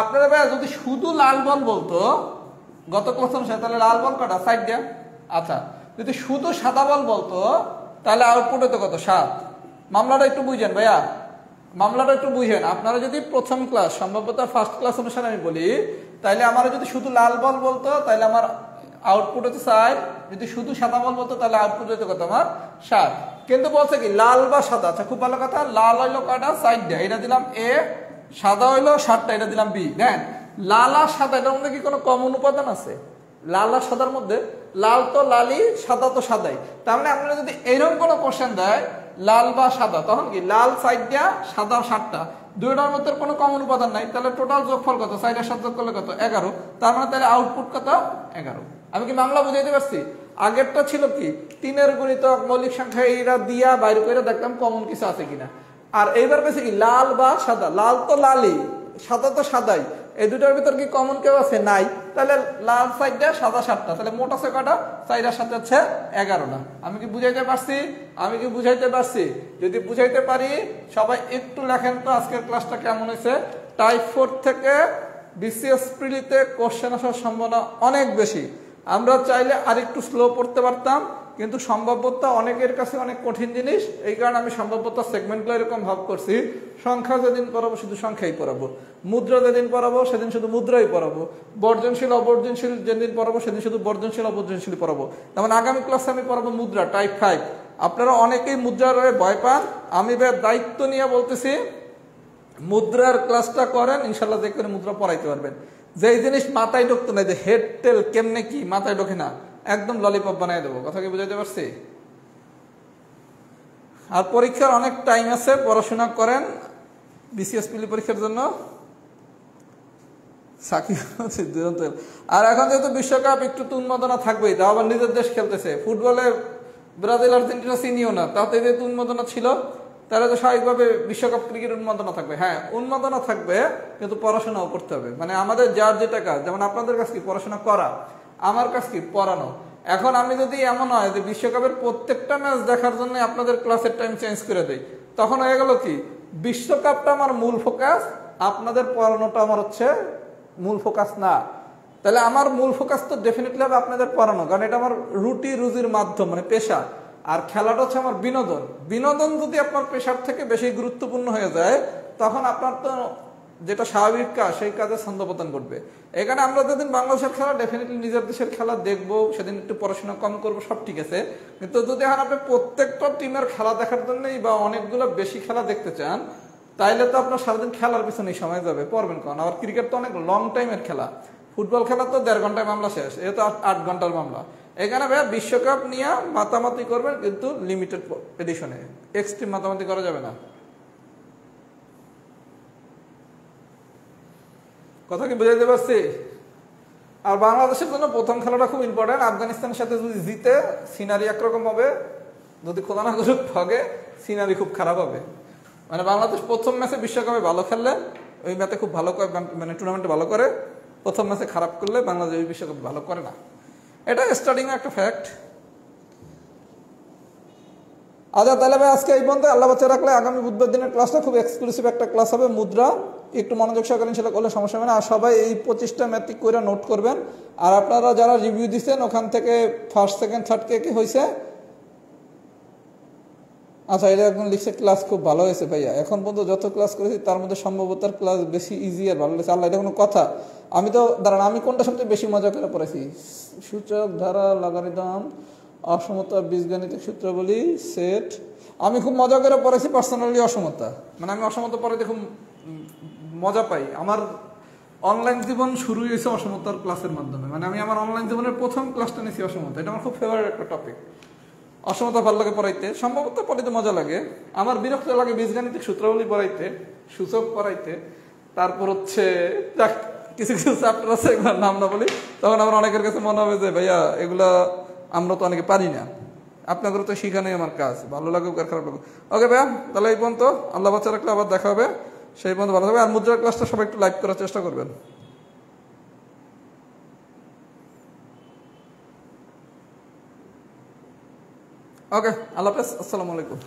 আপনারা ভাই যদি শুধু লাল বল বলতো গত ক্লাস অনুসারে, তাহলে লাল বল কয়টা, সাইড দিয়ে। আচ্ছা যদি শুধু সাদা বল বলতো তাহলে আউটপুট হতো কত, 7। মামলাটা একটু বুঝেন ভাইয়া, মামলাটা একটু বুঝেন। আপনারা যদি প্রথম ক্লাস, সম্ভবত ফার্স্ট ক্লাস অনুসারে আমি বলি, তাহলে আমার যদি শুধু লাল বল বলতো তাহলে আমার আউটপুট হচ্ছে 4। যদি শুধু সাদা বল বলতো তাহলে আউটপুট হতো কত, আমার 7। কিন্তু বলছে কি লাল বা সাদা। আচ্ছা খুব ভালো কথা, লাল হইলো কয়টা, সাইড দিয়ে, এটা দিলাম এ, সাদা হইলো 7টা, এটা দিলাম বি। দেন লাল আর সাদা এটার মধ্যে কি কোনো কমন উপাদান আছে, লাল আর সাদার মধ্যে? লাল তো লালই, সাদা তো সাদাই। তার মানে আপনারা যদি এইরকম কোনো কোশ্চেন দেয় লাল বা সাদা, তখন কি লাল সাইড দিয়া, সাদা 7টা, দুইটার মধ্যে কোনো কমন উপাদান নাই, তাহলে টোটাল যোগফল কত, 4 আর 7 যোগ করলে কত, 11। তার মানে তাহলে আউটপুট কত, 11। আমি কি মামলা বুঝাইতে পারছি? আগেরটা ছিল কি 3-এর গুণিতক, মৌলিক সংখ্যা, এইটা দিয়া বাইরে করে দেখলাম কমন কিছু আছে কিনা। আর এইবার পেয়েছে কি লাল বা সাদা, লাল তো লালই, সাদা তো সাদাই, এই দুটার ভিতর কি কমন কেউ আছে, নাই। তাহলে লাল সাইডটা, সাদা 7টা, তাহলে মোট আছে কয়টা, 4 আর 7 হচ্ছে 11টা। আমি কি বুঝাইতে পারছি? যদি বুঝাইতে পারি সবাই একটু লেখেন তো আজকের ক্লাসটা কেমন হয়েছে। টাইপ 4 থেকে বিসিএস প্রিলিতে কোশ্চেন আসার সম্ভাবনা অনেক বেশি। আমরা চাইলে আরেকটু স্লো পড়তে পারতাম, কিন্তু সম্ভাব্যতা অনেকের কাছে অনেক কঠিন জিনিস। এই কারণে আমি সম্ভাব্যতা সেগমেন্টগুলো এরকম ভাব করছি, সংখ্যা যেদিন পড়াবো শুধু সংখ্যাই পড়াবো, মুদ্রা যেদিন পড়াবো সেদিন শুধু মুদ্রাই পড়াবো, বর্জনশীল অবর্জনশীল যেদিন পড়াবো সেদিন শুধু বর্জনশীল অবর্জনশীল পড়াবো। যেমন আগামী ক্লাসে আমি পড়াবো মুদ্রা টাইপ 5। আপনারা অনেকেই মুদ্রার ভয় পান, আমি দায়িত্ব নিয়ে বলতেছি মুদ্রার ক্লাসটা করেন, ইনশাল্লাহ যে করে মুদ্রা পড়াইতে পারবেন। যেই জিনিস মাথায় ঢুকতো না, যে হেড টেল কেমনে কি মাথায় ঢোকে না, একদম ললিপপ বানিয়ে দেবো। কথা কি বুঝাইতে পারছি? আর পরীক্ষার অনেক টাইম আছে, পড়াশোনা করেন বিসিএস পিলি পরীক্ষার জন্য। আর এখন যেহেতু বিশ্বকাপ, একটু তো উন্মাদনা থাকবেই, তাও আবার নিজের দেশ খেলতেছে। ফুটবলে ব্রাজিল আর্জেন্টিনা চিনিও না, তাতে যেহেতু উন্মাদনা ছিল, তাহলে তো স্বাভাবিকভাবে বিশ্বকাপ ক্রিকেট উন্মাদনা থাকবে। হ্যাঁ উন্মাদনা থাকবে, কিন্তু পড়াশোনাও করতে হবে। মানে আমাদের যার যেটা কাজ, যেমন আপনাদের কাছে কি পড়াশোনা করা, আমার কাছে কি পড়ানো। এখন আমি যদি এমন হয় যে বিশ্বকাপের প্রত্যেকটা ম্যাচ দেখার জন্য আপনাদের ক্লাসের টাইম চেঞ্জ করে দেই, তখন হয়ে গেল কি বিশ্বকাপটা আমার মূল ফোকাস, আপনাদের পড়ানোটা আমার হচ্ছে মূল ফোকাস না। তাহলে আমার মূল ফোকাস তো ডেফিনেটলি হবে আপনাদের পড়ানো, কারণ এটা আমার রুজির মাধ্যম, মানে পেশা। আর খেলাটা হচ্ছে আমার বিনোদন। বিনোদন যদি আপনার পেশার থেকে বেশি গুরুত্বপূর্ণ হয়ে যায়, তখন আপনার তো যেটা স্বাভাবিক কাজ, সেই কাজে ছন্দপতন ঘটবে। এখানে আমরা যেদিন বাংলাদেশের খেলা, ডেফিনেটলি নিজের দেশের খেলা দেখবো, সেদিন একটু পড়াশোনা কম করবো, সব ঠিক আছে। কিন্তু যদি এখন আপনি প্রত্যেকটা টিমের খেলা দেখার জন্যই বা অনেকগুলো বেশি খেলা দেখতে চান, তাইলে তো আপনার সারাদিন খেলার পিছনেই সময় যাবে, পড়বেন কারণ। আবার ক্রিকেট তো অনেক লং টাইমের খেলা, ফুটবল খেলা তো 1.5 ঘন্টায় মামলা শেষ, এ তো 8 ঘন্টার মামলা। এখানে ভাইয়া বিশ্বকাপ নিয়ে মাতামাতি করবেন, কিন্তু লিমিটেড এডিশনে, এক্সট্রিম মাতামাতি করা যাবে না। কথা কি বুঝাইতে পারছি? আর বাংলাদেশের জন্য প্রথম খেলাটা খুব ইম্পর্টেন্ট। আফগানিস্তানের সাথে যদি জিতে, সিনারি একরকম হবে, যদি খোদা না করুক ঠগে, সিনারি খুব খারাপ হবে। মানে বাংলাদেশ প্রথম ম্যাচে বিশ্বকাপে ভালো খেললে ওই ম্যাচে খুব ভালো করে, মানে টুর্নামেন্টে ভালো করে, প্রথম ম্যাচে খারাপ করলে বাংলাদেশ ওই বিশ্বকাপে ভালো করে না। এটা স্টার্টিং একটা ফ্যাক্ট। আচ্ছা তাহলে ভাই আজকে এই পর্যন্ত। আল্লাহ বাচ্চা রাখলে আগামী বুধবার দিনের ক্লাসটা খুব এক্সক্লুসিভ একটা ক্লাস হবে, মুদ্রা। একটু মনোযোগ সহকারে সেটা করলে সমস্যা হবে না। আর সবাই এই 25টা ম্যাথিক করে নোট করবেন। আর আপনারা যারা রিভিউ দিচ্ছেন ওখান থেকে ফার্স্ট সেকেন্ড থার্ড কে কি হয়েছে? আচ্ছা এটা একদম লিখছে ক্লাস খুব ভালো হয়েছে ভাইয়া, এখন পর্যন্ত যত ক্লাস করেছি তার মধ্যে সম্ভবতার ক্লাস বেশি ইজি আর ভালো লেগেছে। আল্লাহ এটা কোনো কথা? আমি তো দাঁড়ান, আমি কোনটা সবচেয়ে বেশি মজা করে পড়েছি? সূচক, ধারা, লগারিদম, অসমতা, বীজগাণিতিক সূত্রাবলী, সেট। আমি খুব মজা করে পড়েছি পার্সোনালি অসমতা। মানে আমি অসমতা পড়াতে খুব মজা পাই। আমার অনলাইন জীবন শুরু হয়েছে অসমতার ক্লাসের মাধ্যমে। মানে আমি আমার অনলাইন জীবনের প্রথম ক্লাসটা নিয়েছি অসমতা। এটা আমার খুব ফেভারিট একটা টপিক। অসমতা ভালো লাগে পড়াইতে, সম্ভবত পড়াইতে মজা লাগে। আমার বিরক্ত লাগে বীজগাণিতিক সূত্রাবলী পড়াইতে, সূচক পড়াইতে। তারপর হচ্ছে কিছু কিছু চ্যাপ্টার আছে এগুলোর নাম না বলি, তখন আমার অনেকের কাছে মনে হবে যে ভাইয়া এগুলা আমরা তো অনেকে পারি না, আপনাদের তো শিখানোই আমার কাজ। ভালো লাগুক আর খারাপ লাগুক। ওকে ভাইয়া, তাহলে এই পর্যন্ত। আল্লাহ বাচ্চা রাখলে আবার দেখা হবে, সেই পর্যন্ত ভালো থাকবে। আর মুদ্রার ক্লাসটা সবাই একটু লাইভ করার চেষ্টা করবেন। ওকে, আল্লাহ হাফেজ, আসসালামু আলাইকুম।